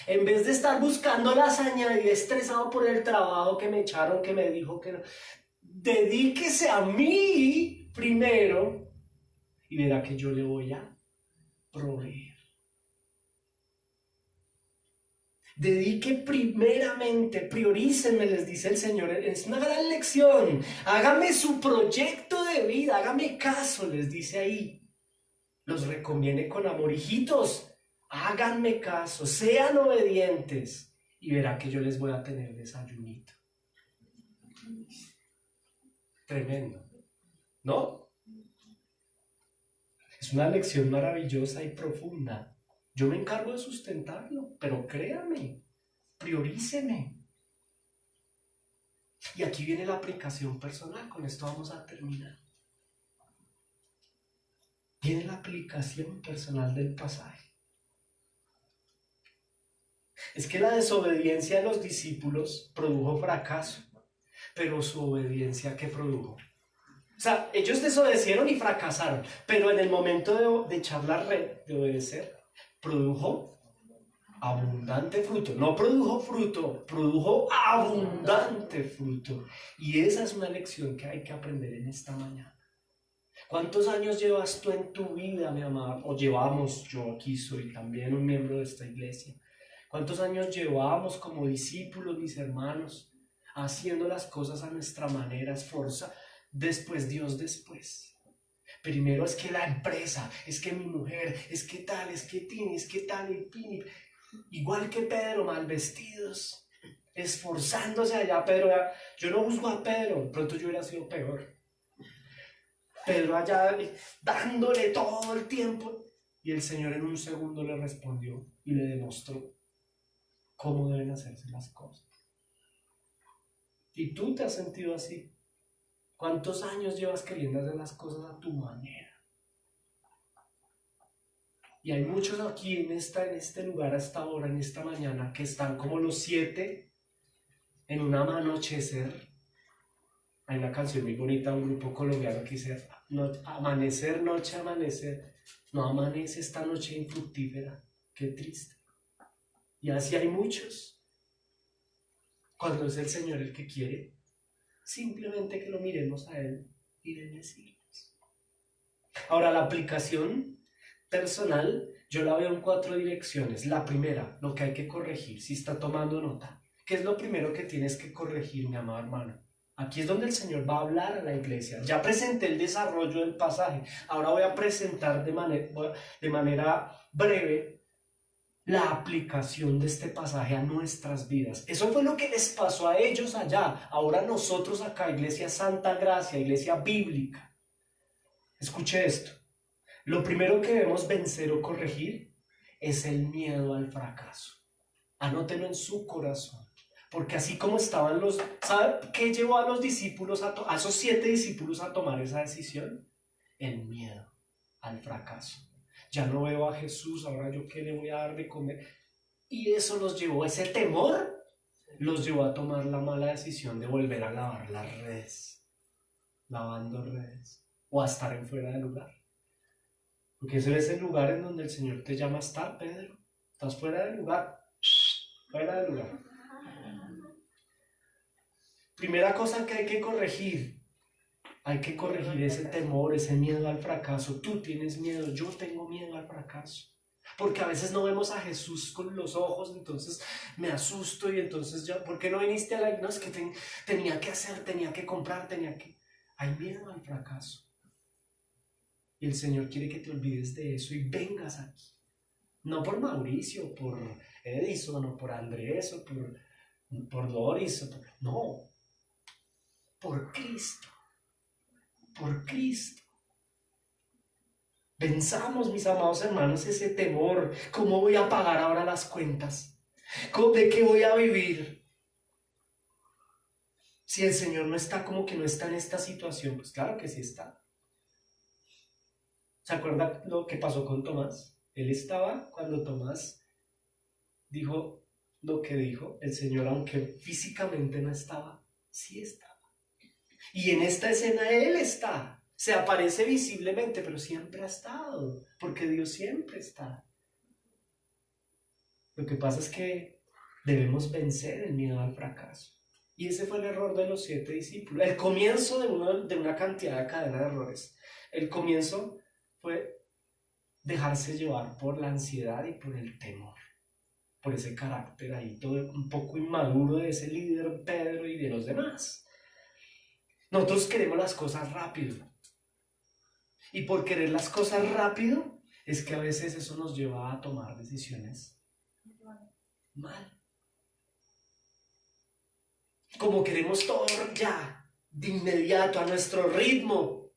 En vez de estar buscando las añadidas, estresado por el trabajo que me echaron, que me dijo que no, dedíquese a mí primero y verá que yo le voy a proveer. Dedique primeramente, priorícenme, les dice el Señor. Es una gran lección. Hágame su proyecto de vida, hágame caso, les dice ahí. Los reconviene con amor. Hijitos, háganme caso, sean obedientes y verá que yo les voy a tener desayunito. Tremendo, ¿no? Es una lección maravillosa y profunda. Yo me encargo de sustentarlo, pero créame, prioríceme. Y aquí viene la aplicación personal, con esto vamos a terminar. Viene la aplicación personal del pasaje. Es que la desobediencia de los discípulos produjo fracaso, pero su obediencia, ¿qué produjo? O sea, ellos desobedecieron y fracasaron, pero en el momento de echar la red, de obedecer, produjo abundante fruto. No produjo fruto, produjo abundante fruto. Y esa es una lección que hay que aprender en esta mañana. ¿Cuántos años llevas tú en tu vida, mi amado? O llevamos, yo aquí soy también un miembro de esta iglesia. ¿Cuántos años llevamos como discípulos, mis hermanos, haciendo las cosas a nuestra manera, esforza? Después Dios después. Primero es que la empresa, es que mi mujer, es que tal, es que Tini, es que tal y Pini. Igual que Pedro, mal vestidos, esforzándose allá. Pedro, yo no juzgo a Pedro, pronto yo hubiera sido peor. Pedro allá dándole todo el tiempo. Y el Señor en un segundo le respondió y le demostró cómo deben hacerse las cosas. ¿Y tú te has sentido así? ¿Cuántos años llevas queriendo hacer las cosas a tu manera? Y hay muchos aquí en este lugar a esta hora, en esta mañana, que están como los 7 en un anochecer. Hay una canción muy bonita, un grupo colombiano que dice, amanecer, noche, amanecer. No amanece esta noche infructífera. Qué triste. Y así hay muchos. Cuando es el Señor el que quiere, simplemente que lo miremos a Él y bendecirnos. Ahora, la aplicación personal, yo la veo en 4 direcciones. La primera, lo que hay que corregir, si está tomando nota. ¿Qué es lo primero que tienes que corregir, mi amado hermano? Aquí es donde el Señor va a hablar a la iglesia. Ya presenté el desarrollo del pasaje. Ahora voy a presentar de manera breve la aplicación de este pasaje a nuestras vidas. Eso fue lo que les pasó a ellos allá. Ahora nosotros acá, Iglesia Santa Gracia, Iglesia Bíblica. Escuche esto. Lo primero que debemos vencer o corregir es el miedo al fracaso. Anótelo en su corazón. Porque así como estaban ¿sabe qué llevó a los discípulos, a esos 7 discípulos a tomar esa decisión? El miedo al fracaso. Ya no veo a Jesús, ahora yo qué le voy a dar de comer. Y eso los llevó, ese temor los llevó a tomar la mala decisión de volver a lavar las redes. Lavando redes. O a estar en fuera de lugar. Porque ese es el lugar en donde el Señor te llama a estar, Pedro. Estás fuera de lugar. Fuera de lugar. Primera cosa que hay que corregir, Hay que corregir ese temor, ese miedo al fracaso. Tú tienes miedo, yo tengo miedo al fracaso. Porque a veces no vemos a Jesús con los ojos, entonces me asusto y entonces ya, ¿por qué no viniste a la iglesia? No, es que tenía que hacer, tenía que comprar, tenía que... Hay miedo al fracaso. Y el Señor quiere que te olvides de eso y vengas aquí. No por Mauricio, por Edison, o por Andrés, o por Doris, no, por Cristo, por Cristo. Pensamos, mis amados hermanos, ese temor. ¿Cómo voy a pagar ahora las cuentas? ¿De qué voy a vivir? Si el Señor no está, como que no está en esta situación, pues claro que sí está. ¿Se acuerda lo que pasó con Tomás? Él estaba cuando Tomás dijo lo que dijo. El Señor, aunque físicamente no estaba, sí estaba. Y en esta escena Él está. Se aparece visiblemente, pero siempre ha estado, porque Dios siempre está. Lo que pasa es que debemos vencer el miedo al fracaso. Y ese fue el error de los 7 discípulos. El comienzo de una cantidad de cadena de errores. El comienzo fue dejarse llevar por la ansiedad y por el temor. Por ese carácter ahí todo un poco inmaduro de ese líder Pedro y de los demás. Nosotros queremos las cosas rápido. Y por querer las cosas rápido, es que a veces eso nos lleva a tomar decisiones mal. Como queremos todo ya, de inmediato, a nuestro ritmo.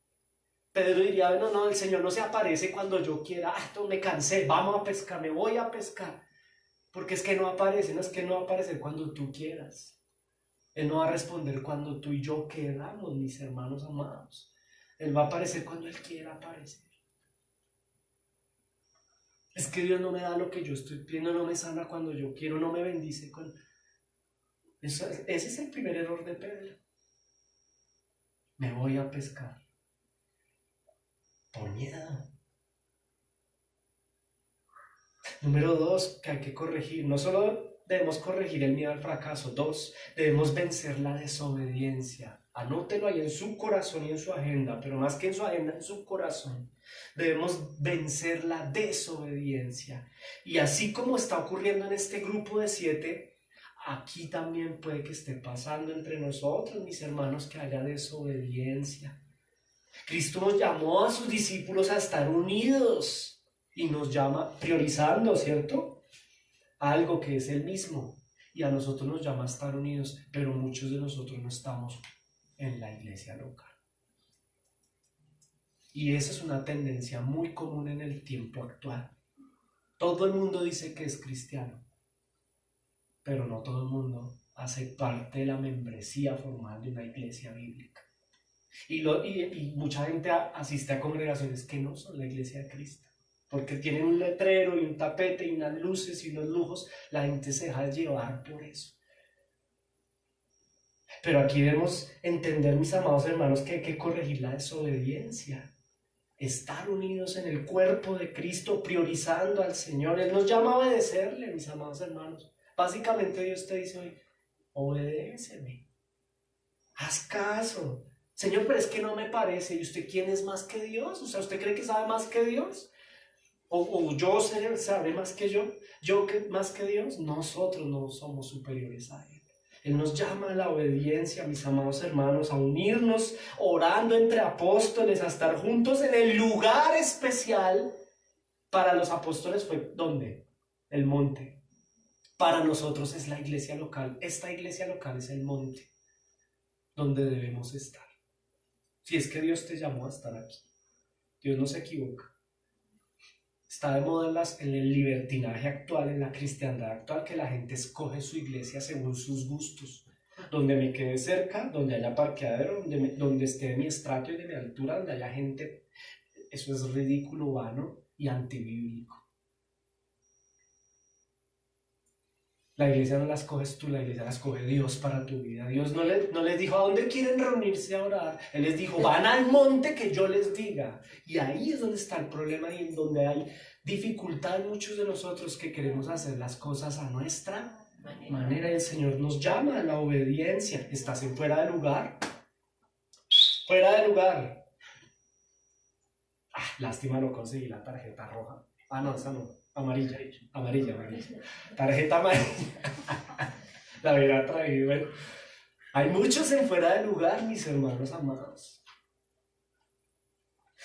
Pedro diría, no, el Señor no se aparece cuando yo quiera. Me cansé, vamos a pescar, me voy a pescar. Porque es que no aparece, no es que no va a aparecer cuando tú quieras. Él no va a responder cuando tú y yo queramos, mis hermanos amados. Él va a aparecer cuando Él quiera aparecer. Es que Dios no me da lo que yo estoy pidiendo, no me sana cuando yo quiero, no me bendice cuando... Ese es el primer error de Pedro. Me voy a pescar. Por miedo. Número 2, que hay que corregir. No solo debemos corregir el miedo al fracaso. 2, debemos vencer la desobediencia. Anótelo ahí en su corazón y en su agenda, pero más que en su agenda, en su corazón. Debemos vencer la desobediencia. Y así como está ocurriendo en este grupo de 7, aquí también puede que esté pasando entre nosotros, mis hermanos, que haya desobediencia. Cristo nos llamó a sus discípulos a estar unidos y nos llama priorizando, ¿cierto? Algo que es el mismo. Y a nosotros nos llama a estar unidos, pero muchos de nosotros no estamos en la iglesia local. Y esa es una tendencia muy común en el tiempo actual. Todo el mundo dice que es cristiano, pero no todo el mundo hace parte de la membresía formal de una iglesia bíblica. Y mucha gente asiste a congregaciones que no son la iglesia de Cristo, porque tienen un letrero y un tapete y unas luces y unos lujos. La gente se deja llevar por eso. Pero aquí debemos entender, mis amados hermanos, que hay que corregir la desobediencia. Estar unidos en el cuerpo de Cristo, priorizando al Señor. Él nos llama a obedecerle, mis amados hermanos. Básicamente Dios te dice hoy, obedéceme, haz caso. Señor, pero es que no me parece. ¿Y usted quién es más que Dios? O sea, ¿usted cree que sabe más que Dios? ¿O yo sabe más que yo? ¿Yo más que Dios? Nosotros no somos superiores a Él. Él nos llama a la obediencia, mis amados hermanos, a unirnos orando entre apóstoles, a estar juntos en el lugar especial. Para los apóstoles fue, ¿dónde? El monte. Para nosotros es la iglesia local. Esta iglesia local es el monte donde debemos estar. Si es que Dios te llamó a estar aquí. Dios no se equivoca. Está de moda en el libertinaje actual, en la cristiandad actual, que la gente escoge su iglesia según sus gustos. Donde me quede cerca, donde haya parqueadero, donde esté de mi estrato y de mi altura, donde haya gente. Eso es ridículo, vano y antibíblico. La iglesia no la escoges tú, la iglesia la escoge Dios para tu vida. Dios no les dijo a dónde quieren reunirse a orar. Él les dijo, van al monte que yo les diga. Y ahí es donde está el problema y en donde hay dificultad en muchos de nosotros que queremos hacer las cosas a nuestra manera. El Señor nos llama a la obediencia. ¿Estás en fuera de lugar? fuera de lugar. Lástima, no conseguí la tarjeta roja. No, esa no. Amarilla. Tarjeta amarilla. La hubiera traído. Bueno. Hay muchos en fuera de lugar, mis hermanos amados.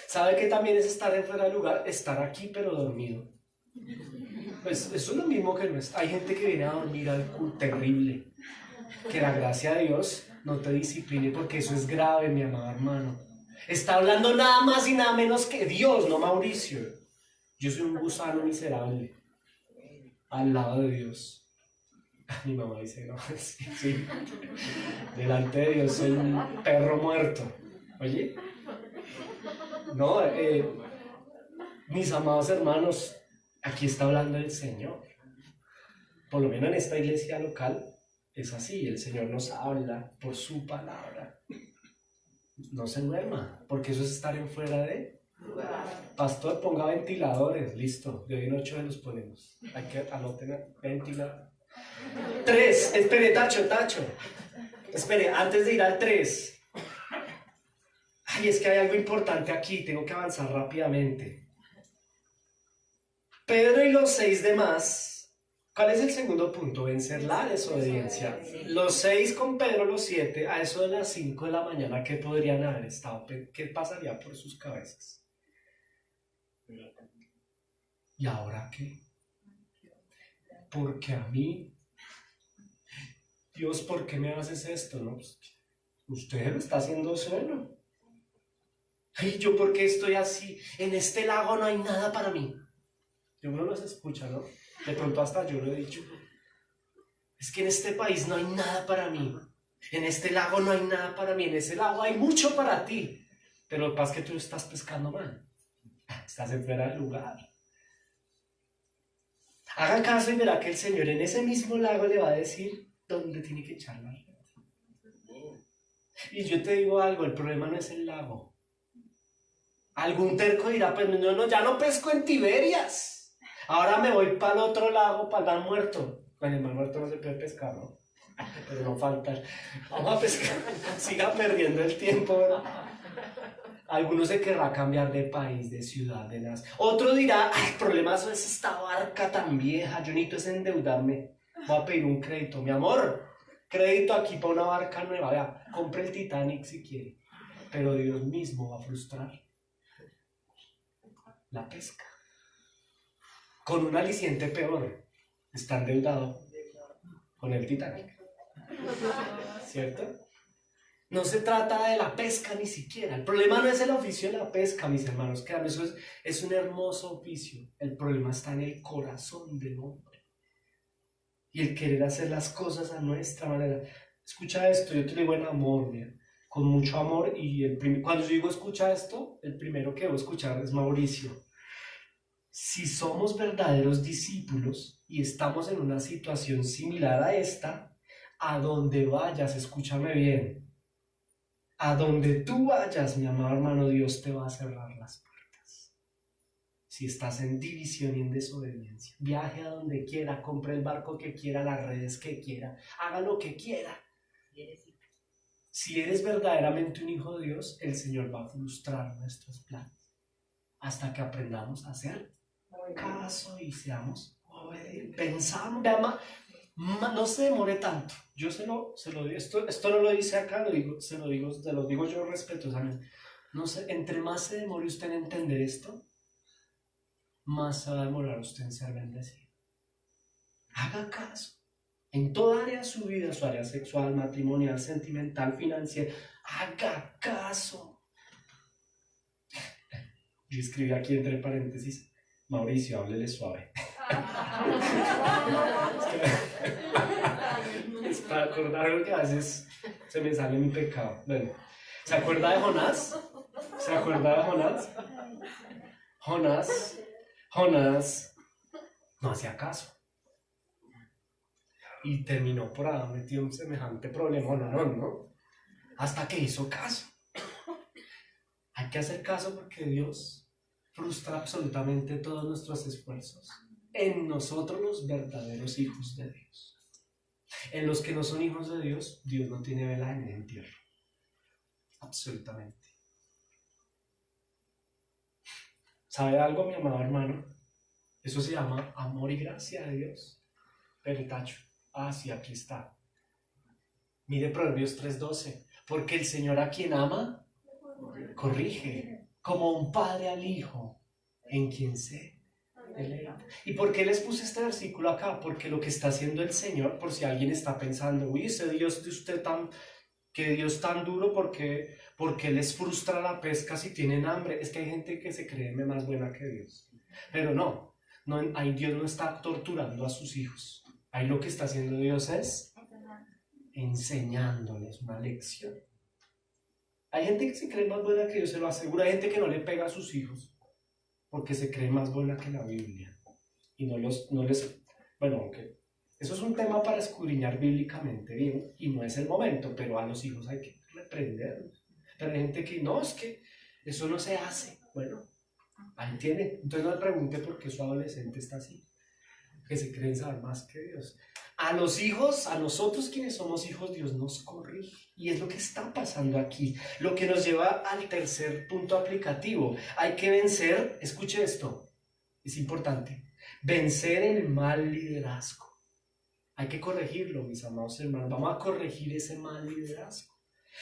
¿Sabe qué también es estar en fuera de lugar? Estar aquí pero dormido. Pues eso es lo mismo que no es. Hay gente que viene a dormir al culto, terrible. Que la gracia de Dios no te discipline, porque eso es grave, mi amado hermano. Está hablando nada más y nada menos que Dios, no Mauricio. Yo soy un gusano miserable al lado de Dios. Mi mamá dice, no, sí. Delante de Dios soy un perro muerto. Oye, no, mis amados hermanos, aquí está hablando el Señor. Por lo menos en esta iglesia local es así, el Señor nos habla por su palabra. No se duerma, porque eso es estar en fuera de lugar. Pastor, ponga ventiladores, listo, de hoy en 8 los ponemos. Hay que anotar ventilador. 3, espere, Tacho. Espere, antes de ir al 3. Ay, es que hay algo importante aquí, tengo que avanzar rápidamente. Pedro y los 6 demás. ¿Cuál es el segundo punto? Vencer la desobediencia. Los 6 con Pedro, los 7, a eso de las 5 de la mañana, ¿qué podrían haber estado? ¿Qué pasaría por sus cabezas? ¿Y ahora qué? Porque a mí, Dios, ¿por qué me haces esto? No, pues, usted lo está haciendo solo. Ay, ¿yo por qué estoy así? En este lago no hay nada para mí. Y uno los escucha, ¿no? De pronto hasta yo lo he dicho. Es que en este país no hay nada para mí. En este lago no hay nada para mí. En ese lago hay mucho para ti. Pero lo que pasa es que tú estás pescando mal. Estás en fuera de lugar. Haga caso y verá que el Señor en ese mismo lago le va a decir dónde tiene que echar la red. Y yo te digo algo, el problema no es el lago. Algún terco dirá, pues no, ya no pesco en Tiberias. Ahora me voy para el otro lago, para el Mar Muerto. Bueno, el Mar Muerto no se puede pescar, ¿no? Pero no falta. Vamos a pescar. Siga perdiendo el tiempo, ¿verdad? Alguno se querrá cambiar de país, de ciudad, de nación. Otro dirá, ay, el problema es esta barca tan vieja, yo necesito es endeudarme. Voy a pedir un crédito. Mi amor, crédito aquí para una barca nueva. Vea, compre el Titanic si quiere. Pero Dios mismo va a frustrar la pesca. Con un aliciente peor. Está endeudado con el Titanic. ¿Cierto? No se trata de la pesca ni siquiera. El problema no es el oficio de la pesca, mis hermanos. Créanme, eso es un hermoso oficio. El problema está en el corazón del hombre. Y el querer hacer las cosas a nuestra manera. Escucha esto, yo te lo digo en amor, mira, con mucho amor. Y cuando yo digo escucha esto, el primero que debo escuchar es Mauricio. Si somos verdaderos discípulos y estamos en una situación similar a esta, a donde vayas, escúchame bien, a donde tú vayas, mi amado hermano, Dios te va a cerrar las puertas. Si estás en división y en desobediencia, viaje a donde quiera, compre el barco que quiera, las redes que quiera, haga lo que quiera. Si eres verdaderamente un hijo de Dios, el Señor va a frustrar nuestros planes hasta que aprendamos a hacer caso y seamos obedientes. Pensamos, no se demore tanto. Yo se lo digo, esto no lo dice acá, se lo digo yo respetuosamente. No sé, entre más se demore usted en entender esto, más se va a demorar usted en ser bendecido. Haga caso. En toda área de su vida, su área sexual, matrimonial, sentimental, financiera, haga caso. Yo escribí aquí entre paréntesis, Mauricio, háblele suave. Es para acordarme que a veces se me sale mi pecado. Bueno, ¿se acuerda de Jonás? ¿Se acuerda de Jonás? Jonás no hacía caso. Y terminó por haber metido un semejante problema, no. Hasta que hizo caso. Hay que hacer caso porque Dios frustra absolutamente todos nuestros esfuerzos en nosotros los verdaderos hijos de Dios. En los que no son hijos de Dios, Dios no tiene vela en el entierro. absolutamente. ¿Sabe algo, mi amado hermano? Eso se llama amor y gracia de Dios. Peritacho. Ah, sí, aquí está. Mire Proverbios 3:12. Porque el Señor a quien ama, corrige, como un padre al hijo, en quien se deleita. ¿Y por qué les puse este versículo acá? Porque lo que está haciendo el Señor, por si alguien está pensando, uy, ese Dios de usted que Dios tan duro, porque les frustra la pesca si tienen hambre. Es que hay gente que se cree más buena que Dios. Pero no, ahí Dios no está torturando a sus hijos. Ahí lo que está haciendo Dios es enseñándoles una lección. Hay gente que se cree más buena que Dios, se lo aseguro. Hay gente que no le pega a sus hijos porque se cree más buena que la Biblia. Y no les... Bueno, aunque eso es un tema para escudriñar bíblicamente bien y no es el momento, pero a los hijos hay que reprenderlos. Pero hay gente que no, es que eso no se hace. Bueno, ahí tiene. Entonces no le pregunte por qué su adolescente está así, que se creen saber más que Dios. A los hijos, a nosotros quienes somos hijos, Dios nos corrige. Y es lo que está pasando aquí. Lo que nos lleva al tercer punto aplicativo. Hay que vencer, escuche esto, es importante, vencer el mal liderazgo. Hay que corregirlo, mis amados hermanos. Vamos a corregir ese mal liderazgo.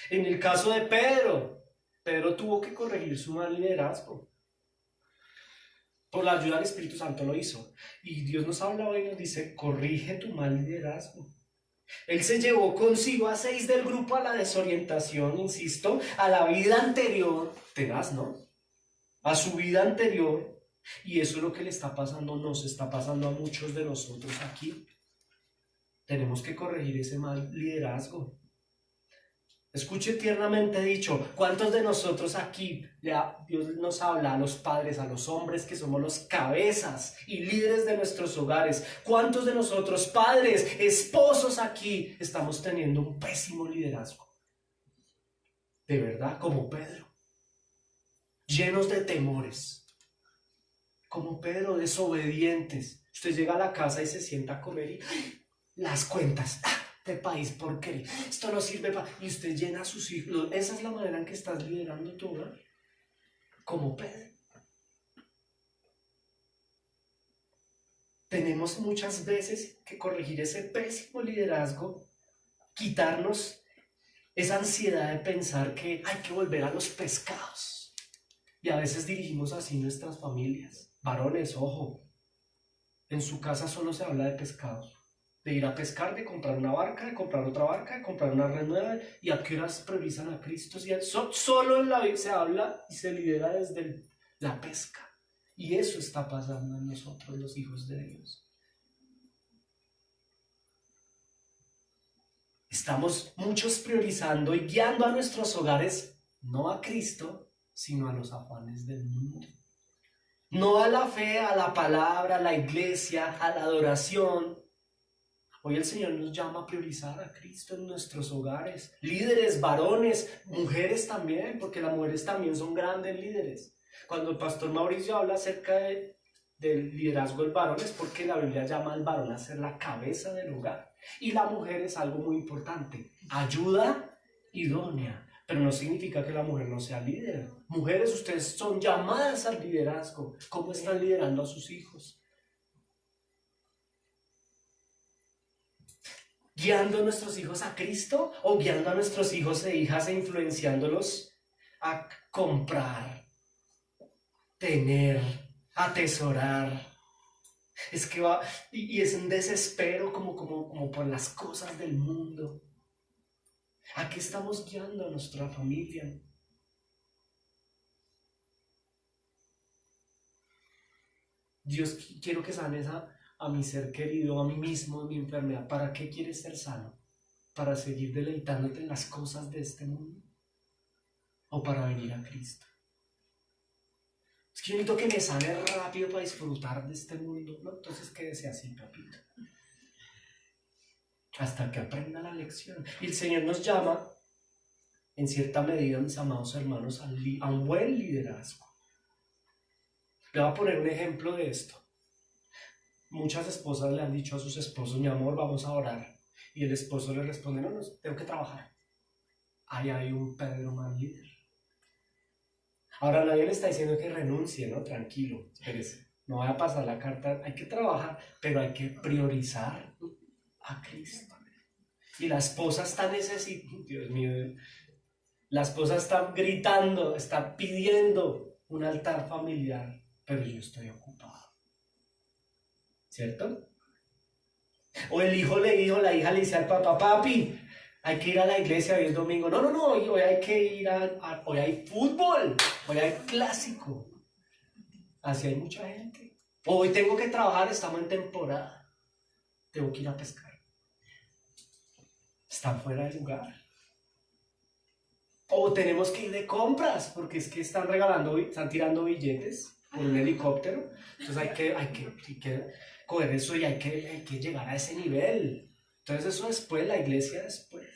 En el caso de Pedro tuvo que corregir su mal liderazgo. Por la ayuda del Espíritu Santo lo hizo. Y Dios nos habla hoy y nos dice, corrige tu mal liderazgo. Él se llevó consigo a 6 del grupo a la desorientación, insisto, a la vida anterior, tenaz, ¿no? A su vida anterior. Y eso es lo que le está pasando, nos está pasando a muchos de nosotros aquí. Tenemos que corregir ese mal liderazgo. Escuche tiernamente dicho, ¿cuántos de nosotros aquí, Dios nos habla a los padres, a los hombres que somos los cabezas y líderes de nuestros hogares? ¿Cuántos de nosotros, padres, esposos aquí, estamos teniendo un pésimo liderazgo? De verdad, como Pedro, llenos de temores, como Pedro, desobedientes. Usted llega a la casa y se sienta a comer y las cuentas. Este país porquería, esto no sirve para... Y usted llena a sus hijos. Esa es la manera en que estás liderando tu hogar, como Pedro. Tenemos muchas veces que corregir ese pésimo liderazgo, quitarnos esa ansiedad de pensar que hay que volver a los pescados. Y a veces dirigimos así nuestras familias. Varones, ojo, en su casa solo se habla de pescados. De ir a pescar, de comprar una barca, de comprar otra barca, de comprar una red nueva. ¿Y a qué horas priorizan a Cristo? Solo en la Biblia se habla y se lidera desde la pesca. Y eso está pasando en nosotros, los hijos de Dios. Estamos muchos priorizando y guiando a nuestros hogares, no a Cristo, sino a los afanes del mundo. No a la fe, a la palabra, a la iglesia, a la adoración. Hoy el Señor nos llama a priorizar a Cristo en nuestros hogares. Líderes, varones, mujeres también, porque las mujeres también son grandes líderes. Cuando el pastor Mauricio habla acerca del liderazgo del varón, es porque la Biblia llama al varón a ser la cabeza del hogar. Y la mujer es algo muy importante, ayuda idónea. Pero no significa que la mujer no sea líder. Mujeres, ustedes son llamadas al liderazgo. ¿Cómo están liderando a sus hijos? ¿Guiando a nuestros hijos a Cristo o guiando a nuestros hijos e hijas e influenciándolos a comprar, tener, atesorar? Es que va, y es un desespero como por las cosas del mundo. ¿A qué estamos guiando a nuestra familia? Dios, quiero que sanes a mi ser querido, a mí mismo, a mi enfermedad. ¿Para qué quieres ser sano? ¿Para seguir deleitándote en las cosas de este mundo? ¿O para venir a Cristo? Es que yo necesito que me sane rápido para disfrutar de este mundo. No, entonces quédese así, papito. Hasta que aprenda la lección. Y el Señor nos llama, en cierta medida, mis amados hermanos, a un buen liderazgo. Le voy a poner un ejemplo de esto. Muchas esposas le han dicho a sus esposos, mi amor, vamos a orar. Y el esposo le responde, no, tengo que trabajar. ahí hay un Pedro mal líder. Ahora nadie le está diciendo que renuncie, ¿no? Tranquilo, espérese. No vaya a pasar la carta, hay que trabajar, pero hay que priorizar a Cristo. Y la esposa está necesitando, Dios mío, la esposa está gritando, está pidiendo un altar familiar, pero yo estoy ocupado. ¿Cierto? O el hijo le dijo, la hija le dice al papá, papi, hay que ir a la iglesia, hoy es domingo. No, hoy hay que ir hoy hay fútbol, hoy hay clásico. Así hay mucha gente. Hoy tengo que trabajar, estamos en temporada. Tengo que ir a pescar. Están fuera de lugar. O tenemos que ir de compras, porque es que están tirando billetes por un helicóptero. Entonces hay que coger eso y hay que llegar a ese nivel. Entonces eso después, la iglesia después.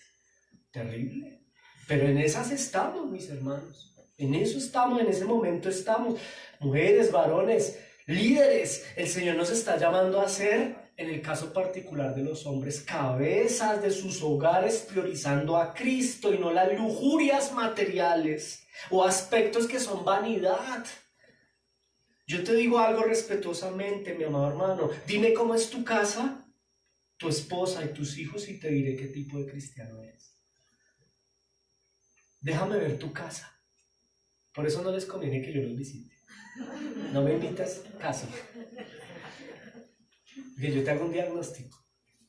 Terrible. Pero en esas estamos, mis hermanos. En eso estamos, en ese momento estamos. Mujeres, varones, líderes. El Señor nos está llamando a ser, en el caso particular de los hombres, cabezas de sus hogares, priorizando a Cristo y no las lujurias materiales o aspectos que son vanidad. Yo te digo algo respetuosamente, mi amado hermano. Dime cómo es tu casa, tu esposa y tus hijos y te diré qué tipo de cristiano eres. Déjame ver tu casa. Por eso no les conviene que yo los visite. No me invitas casi. Que yo te hago un diagnóstico.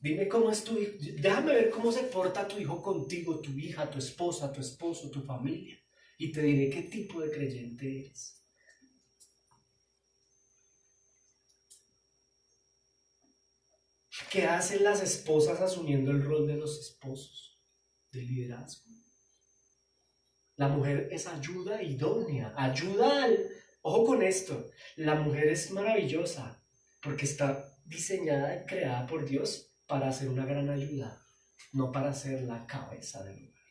Dime cómo es tu hijo. Déjame ver cómo se porta tu hijo contigo, tu hija, tu esposa, tu esposo, tu familia. Y te diré qué tipo de creyente eres. ¿Qué hacen las esposas asumiendo el rol de los esposos? De liderazgo. La mujer es ayuda idónea, ojo con esto, la mujer es maravillosa porque está diseñada y creada por Dios para ser una gran ayuda, no para ser la cabeza del hogar.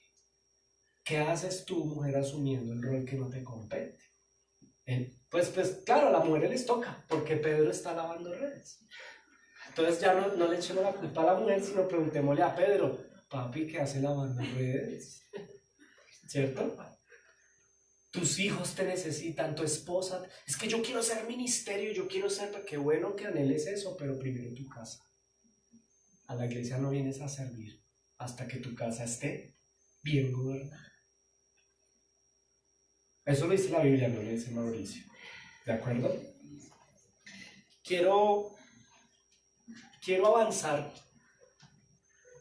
¿Qué haces tú, mujer, asumiendo el rol que no te compete? Pues claro, a las mujeres les toca, porque Pedro está lavando redes. Entonces ya no le echemos la culpa a la mujer, sino preguntémosle a Pedro, papi, ¿qué hace lavando redes? ¿Cierto? Tus hijos te necesitan, tu esposa. Es que yo quiero ser ministerio, yo quiero ser, qué bueno que anheles eso, pero primero tu casa. A la iglesia no vienes a servir hasta que tu casa esté bien gobernada. Eso lo dice la Biblia, no lo dice Mauricio. ¿De acuerdo? Quiero avanzar,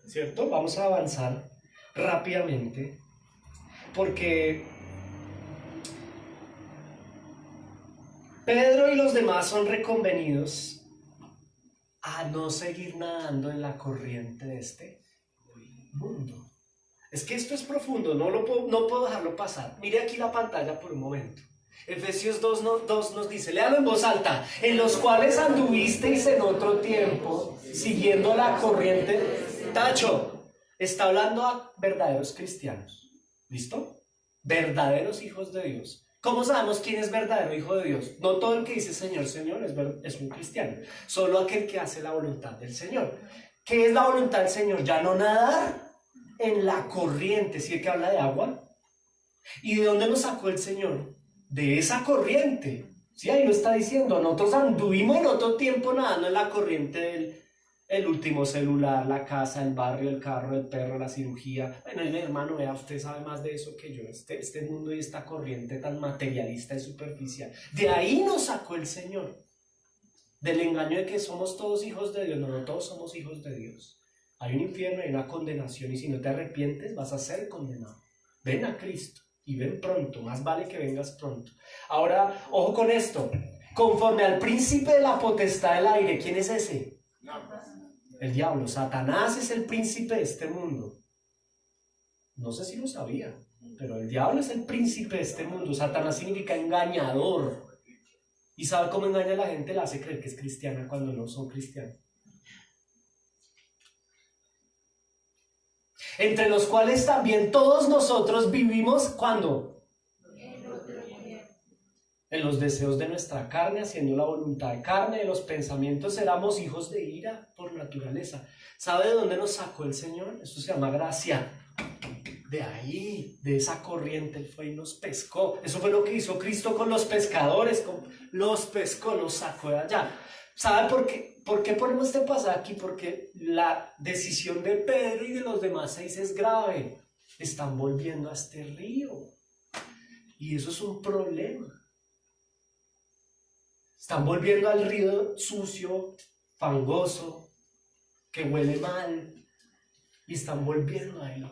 ¿cierto? Vamos a avanzar rápidamente porque Pedro y los demás son reconvenidos a no seguir nadando en la corriente de este mundo. Es que esto es profundo, no puedo dejarlo pasar. Mire aquí la pantalla por un momento. Efesios 2 nos dice, léalo en voz alta, en los cuales anduvisteis en otro tiempo, siguiendo la corriente. Tacho, está hablando a verdaderos cristianos. ¿Listo? Verdaderos hijos de Dios. ¿Cómo sabemos quién es verdadero hijo de Dios? No todo el que dice Señor, Señor es un cristiano. Solo aquel que hace la voluntad del Señor. ¿Qué es la voluntad del Señor? Ya no nadar en la corriente, si es que habla de agua. ¿Y de dónde nos sacó el Señor? De esa corriente. Sí, ahí lo está diciendo. Nosotros anduvimos en otro tiempo nadando en la corriente del el último celular, la casa, el barrio, el carro, el perro, la cirugía. Bueno, mi hermano, vea, usted sabe más de eso que yo. Este mundo y esta corriente tan materialista y superficial. De ahí nos sacó el Señor. Del engaño de que somos todos hijos de Dios. No todos somos hijos de Dios. Hay un infierno, hay una condenación y si no te arrepientes vas a ser condenado. Ven a Cristo y ven pronto, más vale que vengas pronto. Ahora, ojo con esto, conforme al príncipe de la potestad del aire, ¿quién es ese? El diablo. Satanás es el príncipe de este mundo. No sé si lo sabía, pero el diablo es el príncipe de este mundo. Satanás significa engañador. ¿Y sabe cómo engaña a la gente? La hace creer que es cristiana cuando no son cristianos. Entre los cuales también todos nosotros vivimos, ¿cuándo? En los deseos de nuestra carne, haciendo la voluntad de carne, de los pensamientos, éramos hijos de ira por naturaleza. ¿Sabe de dónde nos sacó el Señor? Eso se llama gracia. de ahí, de esa corriente, Él fue y nos pescó. Eso fue lo que hizo Cristo con los pescadores, los pescó, los sacó de allá. ¿Sabe por qué? ¿Por qué ponemos este pasaje aquí? Porque la decisión de Pedro y de los demás 6 es grave. Están volviendo a este río. Y eso es un problema. Están volviendo al río sucio, fangoso, que huele mal. Y están volviendo a él.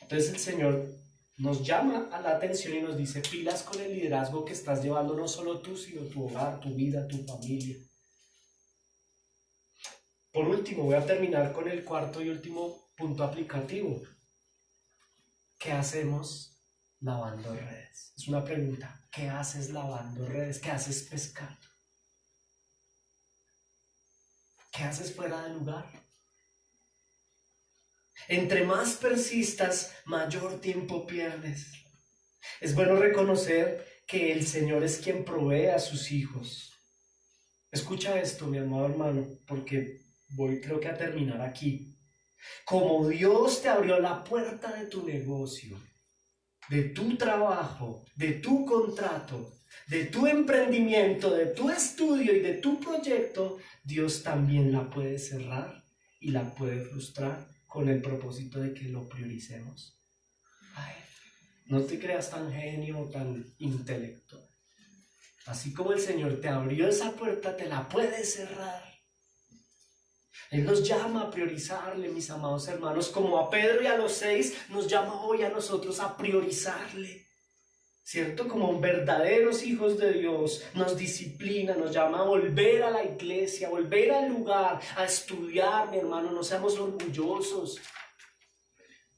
Entonces el Señor nos llama a la atención y nos dice: pilas con el liderazgo que estás llevando, no solo tú, sino tu hogar, tu vida, tu familia. Por último, voy a terminar con el cuarto y último punto aplicativo. ¿Qué hacemos lavando redes? Es una pregunta. ¿Qué haces lavando redes? ¿Qué haces pescando? ¿Qué haces fuera del lugar? Entre más persistas, mayor tiempo pierdes. Es bueno reconocer que el Señor es quien provee a sus hijos. Escucha esto, mi amado hermano, porque voy creo que a terminar aquí. Como Dios te abrió la puerta de tu negocio, de tu trabajo, de tu contrato, de tu emprendimiento, de tu estudio y de tu proyecto, Dios también la puede cerrar y la puede frustrar con el propósito de que lo prioricemos. Ay, no te creas tan genio o tan intelectual. Así como el Señor te abrió esa puerta, te la puede cerrar. Él nos llama a priorizarle, mis amados hermanos, como a Pedro y a los 6, nos llama hoy a nosotros a priorizarle, ¿cierto? Como verdaderos hijos de Dios, nos disciplina, nos llama a volver a la iglesia, a volver al lugar, a estudiar, mi hermano, no seamos orgullosos.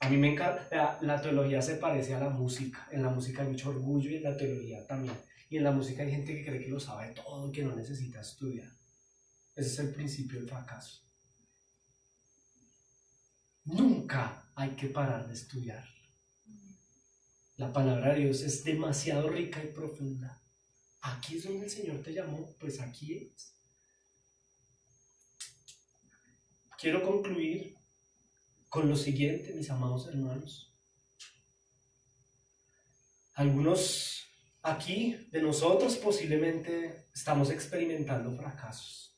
A mí me encanta, la teología se parece a la música, en la música hay mucho orgullo y en la teología también, y en la música hay gente que cree que lo sabe todo y que no necesita estudiar. Ese es el principio del fracaso. Nunca hay que parar de estudiar. La palabra de Dios es demasiado rica y profunda. Aquí es donde el Señor te llamó, pues aquí es. Quiero concluir con lo siguiente, mis amados hermanos. Algunos aquí de nosotros posiblemente estamos experimentando fracasos,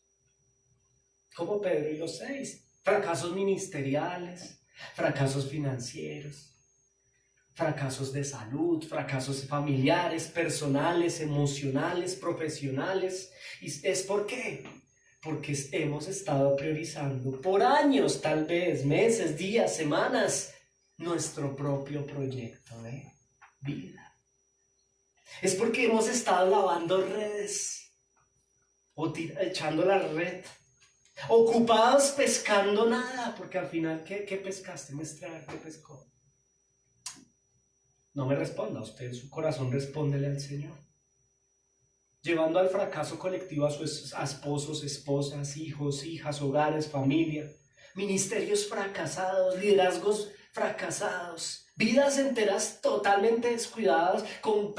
como Pedro y los 6. Fracasos ministeriales, fracasos financieros, fracasos de salud, fracasos familiares, personales, emocionales, profesionales. ¿Y es por qué? Porque hemos estado priorizando por años, tal vez, meses, días, semanas, nuestro propio proyecto de vida. Es porque hemos estado lavando redes o echando la red, ocupados pescando nada, porque al final, ¿qué pescaste? Muestra, ¿qué pescó? No me responda, usted en su corazón respóndele al Señor. Llevando al fracaso colectivo a sus esposos, esposas, hijos, hijas, hogares, familia, ministerios fracasados, liderazgos fracasados, vidas enteras totalmente descuidadas, con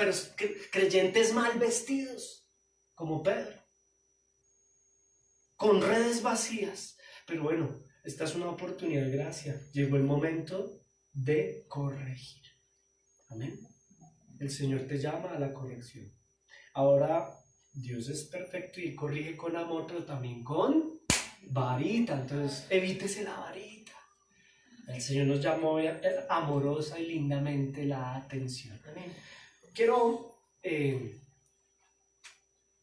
creyentes mal vestidos, como Pedro, con redes vacías. Pero bueno, esta es una oportunidad de gracia. Llegó el momento de corregir. Amén. El Señor te llama a la corrección. Ahora, Dios es perfecto y corrige con amor, pero también con varita. Entonces, evítese la varita. El Señor nos llamó amorosa y lindamente la atención. Amén. Quiero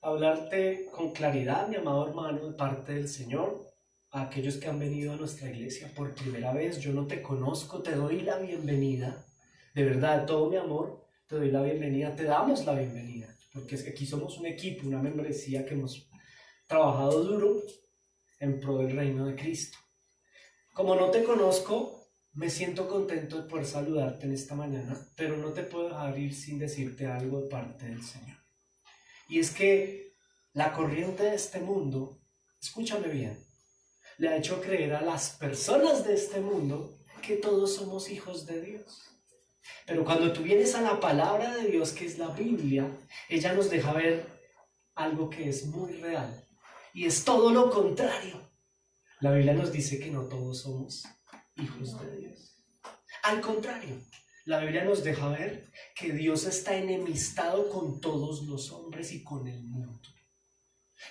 hablarte con claridad, mi amado hermano, de parte del Señor. A aquellos que han venido a nuestra iglesia por primera vez, yo no te conozco, te doy la bienvenida. De verdad, todo mi amor, te doy la bienvenida, te damos la bienvenida. Porque es que aquí somos un equipo, una membresía que hemos trabajado duro en pro del reino de Cristo. Como no te conozco, me siento contento de poder saludarte en esta mañana, pero no te puedo dejar ir sin decirte algo de parte del Señor. Y es que la corriente de este mundo, escúchame bien, le ha hecho creer a las personas de este mundo que todos somos hijos de Dios. Pero cuando tú vienes a la palabra de Dios, que es la Biblia, ella nos deja ver algo que es muy real. Y es todo lo contrario. La Biblia nos dice que no todos somos hijos de Dios. Al contrario, La Biblia nos deja ver que Dios está enemistado con todos los hombres y con el mundo.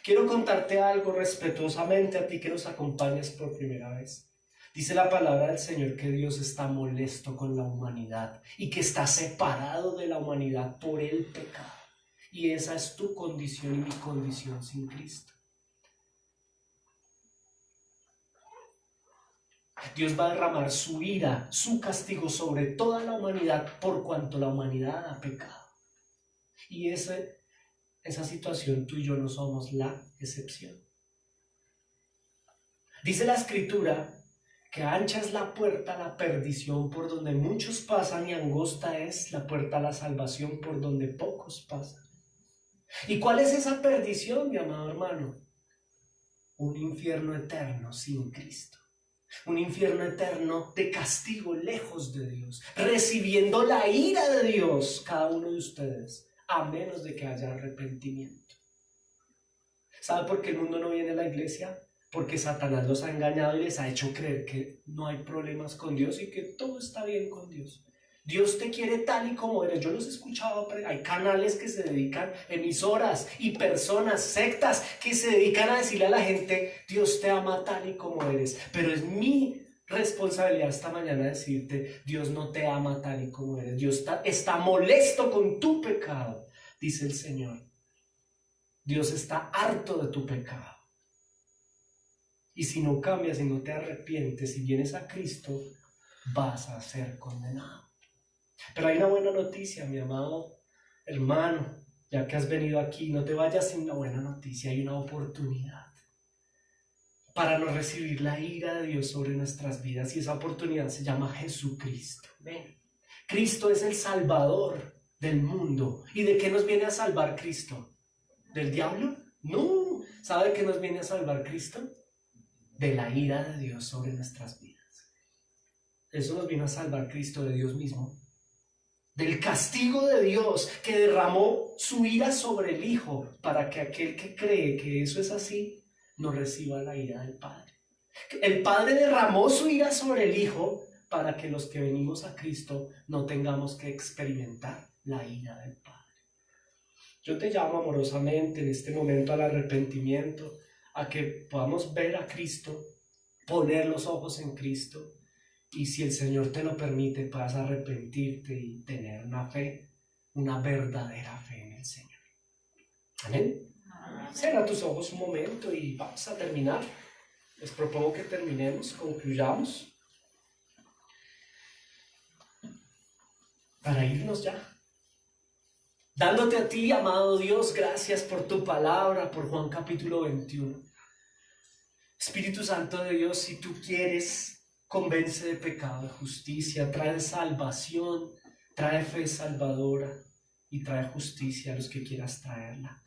Quiero contarte algo respetuosamente a ti que nos acompañas por primera vez. Dice la palabra del Señor que Dios está molesto con la humanidad y que está separado de la humanidad por el pecado. Y esa es tu condición y mi condición sin Cristo. Dios va a derramar su ira, su castigo sobre toda la humanidad por cuanto la humanidad ha pecado. Y esa situación tú y yo no somos la excepción. Dice la Escritura que ancha es la puerta a la perdición por donde muchos pasan y angosta es la puerta a la salvación por donde pocos pasan. ¿Y cuál es esa perdición, mi amado hermano? Un infierno eterno sin Cristo. Un infierno eterno de castigo lejos de Dios, recibiendo la ira de Dios cada uno de ustedes, a menos de que haya arrepentimiento. ¿Sabe por qué el mundo no viene a la iglesia? Porque Satanás los ha engañado y les ha hecho creer que no hay problemas con Dios y que todo está bien con Dios. Dios te quiere tal y como eres. Yo los he escuchado, hay canales que se dedican, emisoras y personas, sectas que se dedican a decirle a la gente, Dios te ama tal y como eres. Pero es mi responsabilidad esta mañana decirte, Dios no te ama tal y como eres. Dios está molesto con tu pecado, dice el Señor. Dios está harto de tu pecado. Y si no cambias y no te arrepientes y vienes a Cristo, vas a ser condenado. Pero hay una buena noticia, mi amado hermano, ya que has venido aquí, no te vayas sin la buena noticia. Hay una oportunidad para no recibir la ira de Dios sobre nuestras vidas, y esa oportunidad se llama Jesucristo. Ven. Cristo es el Salvador del mundo. ¿Y de qué nos viene a salvar Cristo? ¿Del diablo? No. ¿Sabe de qué nos viene a salvar Cristo? De la ira de Dios sobre nuestras vidas. Eso nos vino a salvar Cristo de Dios mismo. Del castigo de Dios que derramó su ira sobre el Hijo para que aquel que cree que eso es así no reciba la ira del Padre. El Padre derramó su ira sobre el Hijo para que los que venimos a Cristo no tengamos que experimentar la ira del Padre. Yo te llamo amorosamente en este momento al arrepentimiento, a que podamos ver a Cristo, poner los ojos en Cristo. Y si el Señor te lo permite, puedas arrepentirte y tener una fe, una verdadera fe en el Señor. Amén. Cierra tus ojos un momento y vamos a terminar. Les propongo que terminemos, concluyamos, para irnos ya. Dándote a ti, amado Dios, gracias por tu palabra, por Juan capítulo 21. Espíritu Santo de Dios, si tú quieres, convence de pecado, de justicia, trae salvación, trae fe salvadora y trae justicia a los que quieras traerla.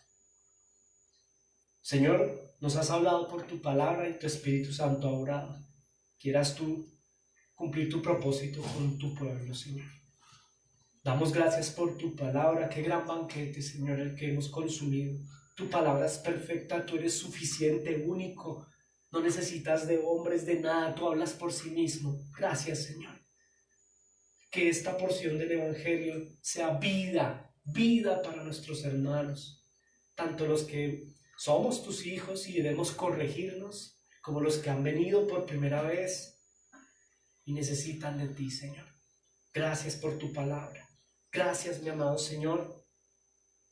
Señor, nos has hablado por tu palabra y tu Espíritu Santo ha orado. Quieras tú cumplir tu propósito con tu pueblo, Señor. Damos gracias por tu palabra. Qué gran banquete, Señor, el que hemos consumido. Tu palabra es perfecta, tú eres suficiente, único. No necesitas de hombres, de nada, tú hablas por sí mismo. Gracias, Señor. Que esta porción del Evangelio sea vida, vida para nuestros hermanos, tanto los que somos tus hijos y debemos corregirnos, como los que han venido por primera vez y necesitan de ti, Señor. Gracias por tu palabra. Gracias, mi amado Señor,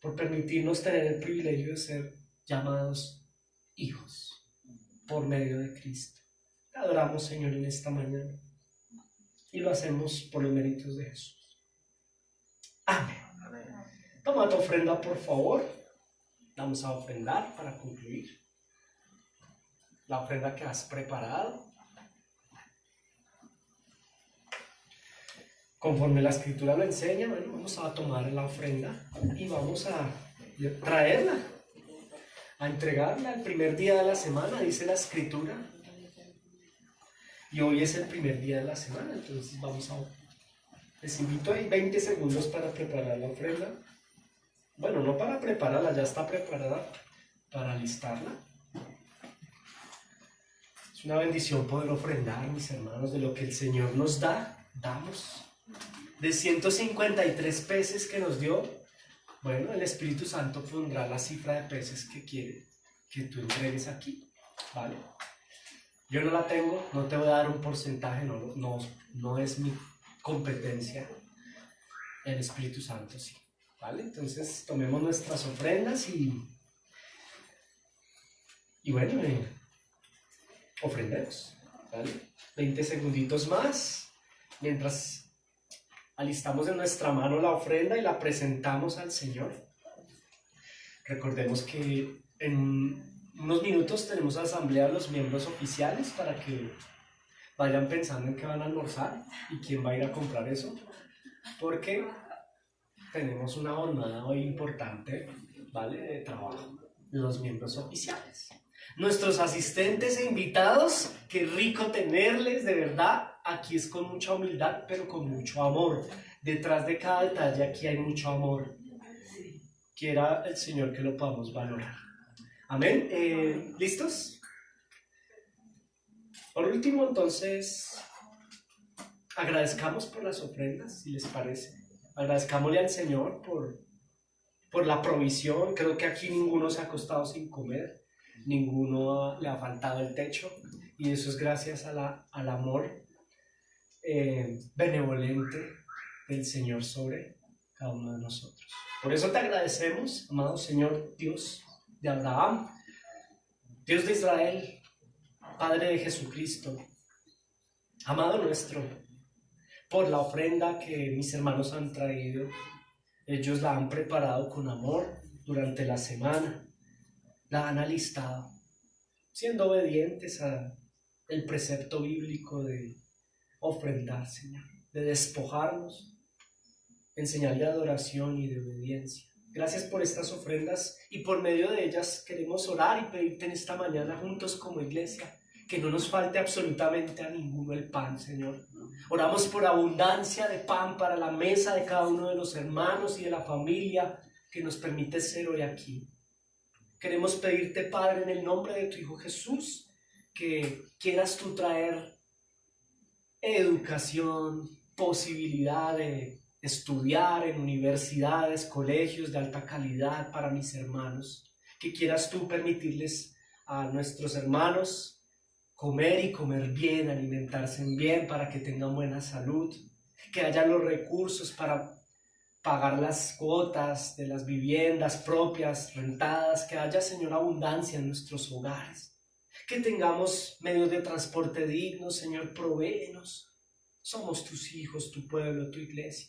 por permitirnos tener el privilegio de ser llamados hijos por medio de Cristo. Te adoramos, Señor, en esta mañana y lo hacemos por los méritos de Jesús. Amén. Toma tu ofrenda, por favor. Vamos a ofrendar para concluir. La ofrenda que has preparado, conforme la Escritura lo enseña. Bueno, vamos a tomar la ofrenda y vamos a traerla, a entregarla el primer día de la semana, dice la Escritura. Y hoy es el primer día de la semana, entonces les invito ahí 20 segundos para preparar la ofrenda. Bueno, no para prepararla, ya está preparada, para alistarla. Es una bendición poder ofrendar, mis hermanos, de lo que el Señor nos da, damos. de 153 peces que nos dio, bueno, el Espíritu Santo pondrá la cifra de peces que quiere que tú entregues aquí, ¿vale? Yo no la tengo, no te voy a dar un porcentaje, no es mi competencia. El Espíritu Santo sí, ¿vale? Entonces tomemos nuestras ofrendas y bueno, ofrendemos, ¿vale? 20 segunditos más, mientras alistamos en nuestra mano la ofrenda y la presentamos al Señor. Recordemos que en unos minutos tenemos asamblea de los miembros oficiales para que vayan pensando en qué van a almorzar y quién va a ir a comprar eso, porque tenemos una jornada hoy importante, ¿vale? De trabajo de los miembros oficiales. Nuestros asistentes e invitados, qué rico tenerles, de verdad. Aquí es con mucha humildad, pero con mucho amor. Detrás de cada detalle aquí hay mucho amor. Quiera el Señor que lo podamos valorar. Amén. ¿Listos? Por último, entonces, agradezcamos por las ofrendas, si les parece. Agradezcámosle al Señor por la provisión. Creo que aquí ninguno se ha acostado sin comer. Ninguno le ha faltado el techo. Y eso es gracias al amor benevolente del Señor sobre cada uno de nosotros. Por eso te agradecemos, amado Señor, Dios de Abraham, Dios de Israel, Padre de Jesucristo, amado nuestro, por la ofrenda que mis hermanos han traído. Ellos la han preparado con amor durante la semana, la han alistado, siendo obedientes al precepto bíblico de ofrendar, Señor, de despojarnos en señal de adoración y de obediencia. Gracias por estas ofrendas y por medio de ellas queremos orar y pedirte en esta mañana juntos como iglesia que no nos falte absolutamente a ninguno el pan, Señor. Oramos por abundancia de pan para la mesa de cada uno de los hermanos y de la familia que nos permite ser hoy aquí. Queremos pedirte, Padre, en el nombre de tu Hijo Jesús, que quieras tú traer educación, posibilidad de estudiar en universidades, colegios de alta calidad para mis hermanos, que quieras tú permitirles a nuestros hermanos comer y comer bien, alimentarse bien para que tengan buena salud, que haya los recursos para pagar las cuotas de las viviendas propias, rentadas, que haya, Señor, abundancia en nuestros hogares, que tengamos medios de transporte dignos, Señor, provéenos. Somos tus hijos, tu pueblo, tu iglesia.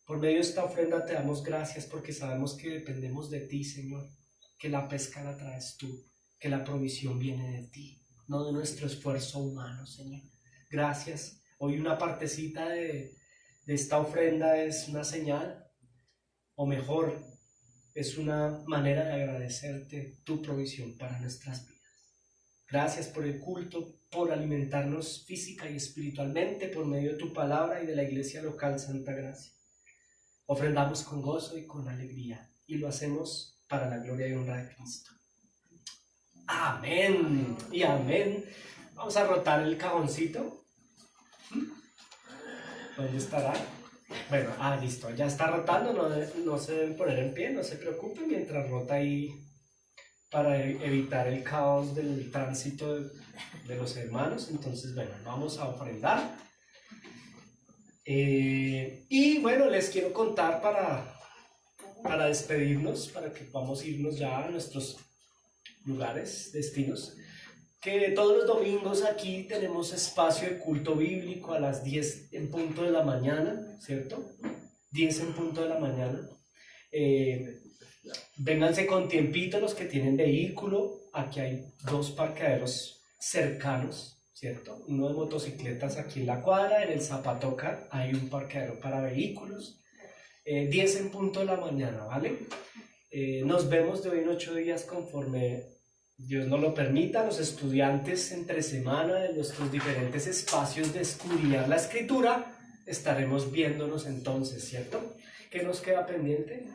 Por medio de esta ofrenda te damos gracias porque sabemos que dependemos de ti, Señor, que la pesca la traes tú, que la provisión viene de ti, no de nuestro esfuerzo humano, Señor. Gracias. Hoy una partecita de esta ofrenda es una señal, o mejor, es una manera de agradecerte tu provisión para nuestras vidas. Gracias por el culto, por alimentarnos física y espiritualmente por medio de tu palabra y de la iglesia local Santa Gracia. Ofrendamos con gozo y con alegría y lo hacemos para la gloria y honra de Cristo. Amén y amén. Vamos a rotar el cajoncito. ¿Dónde estará? Bueno, listo, ya está rotando, no se deben poner en pie, no se preocupen mientras rota ahí para evitar el caos del tránsito de los hermanos. Entonces, bueno, vamos a ofrendar. Y bueno, les quiero contar para despedirnos, para que podamos irnos ya a nuestros lugares, destinos, que todos los domingos aquí tenemos espacio de culto bíblico a las 10 en punto de la mañana, ¿cierto? 10 en punto de la mañana. Vénganse con tiempito los que tienen vehículo. Aquí hay 2 parqueaderos cercanos, ¿cierto? Uno de motocicletas aquí en la cuadra, en el Zapatoca hay un parqueadero para vehículos. 10 en punto de la mañana, ¿vale? Nos vemos de hoy en 8 días conforme Dios nos lo permita. Los estudiantes entre semana de nuestros diferentes espacios de estudiar la Escritura estaremos viéndonos entonces, ¿cierto? ¿Qué nos queda pendiente?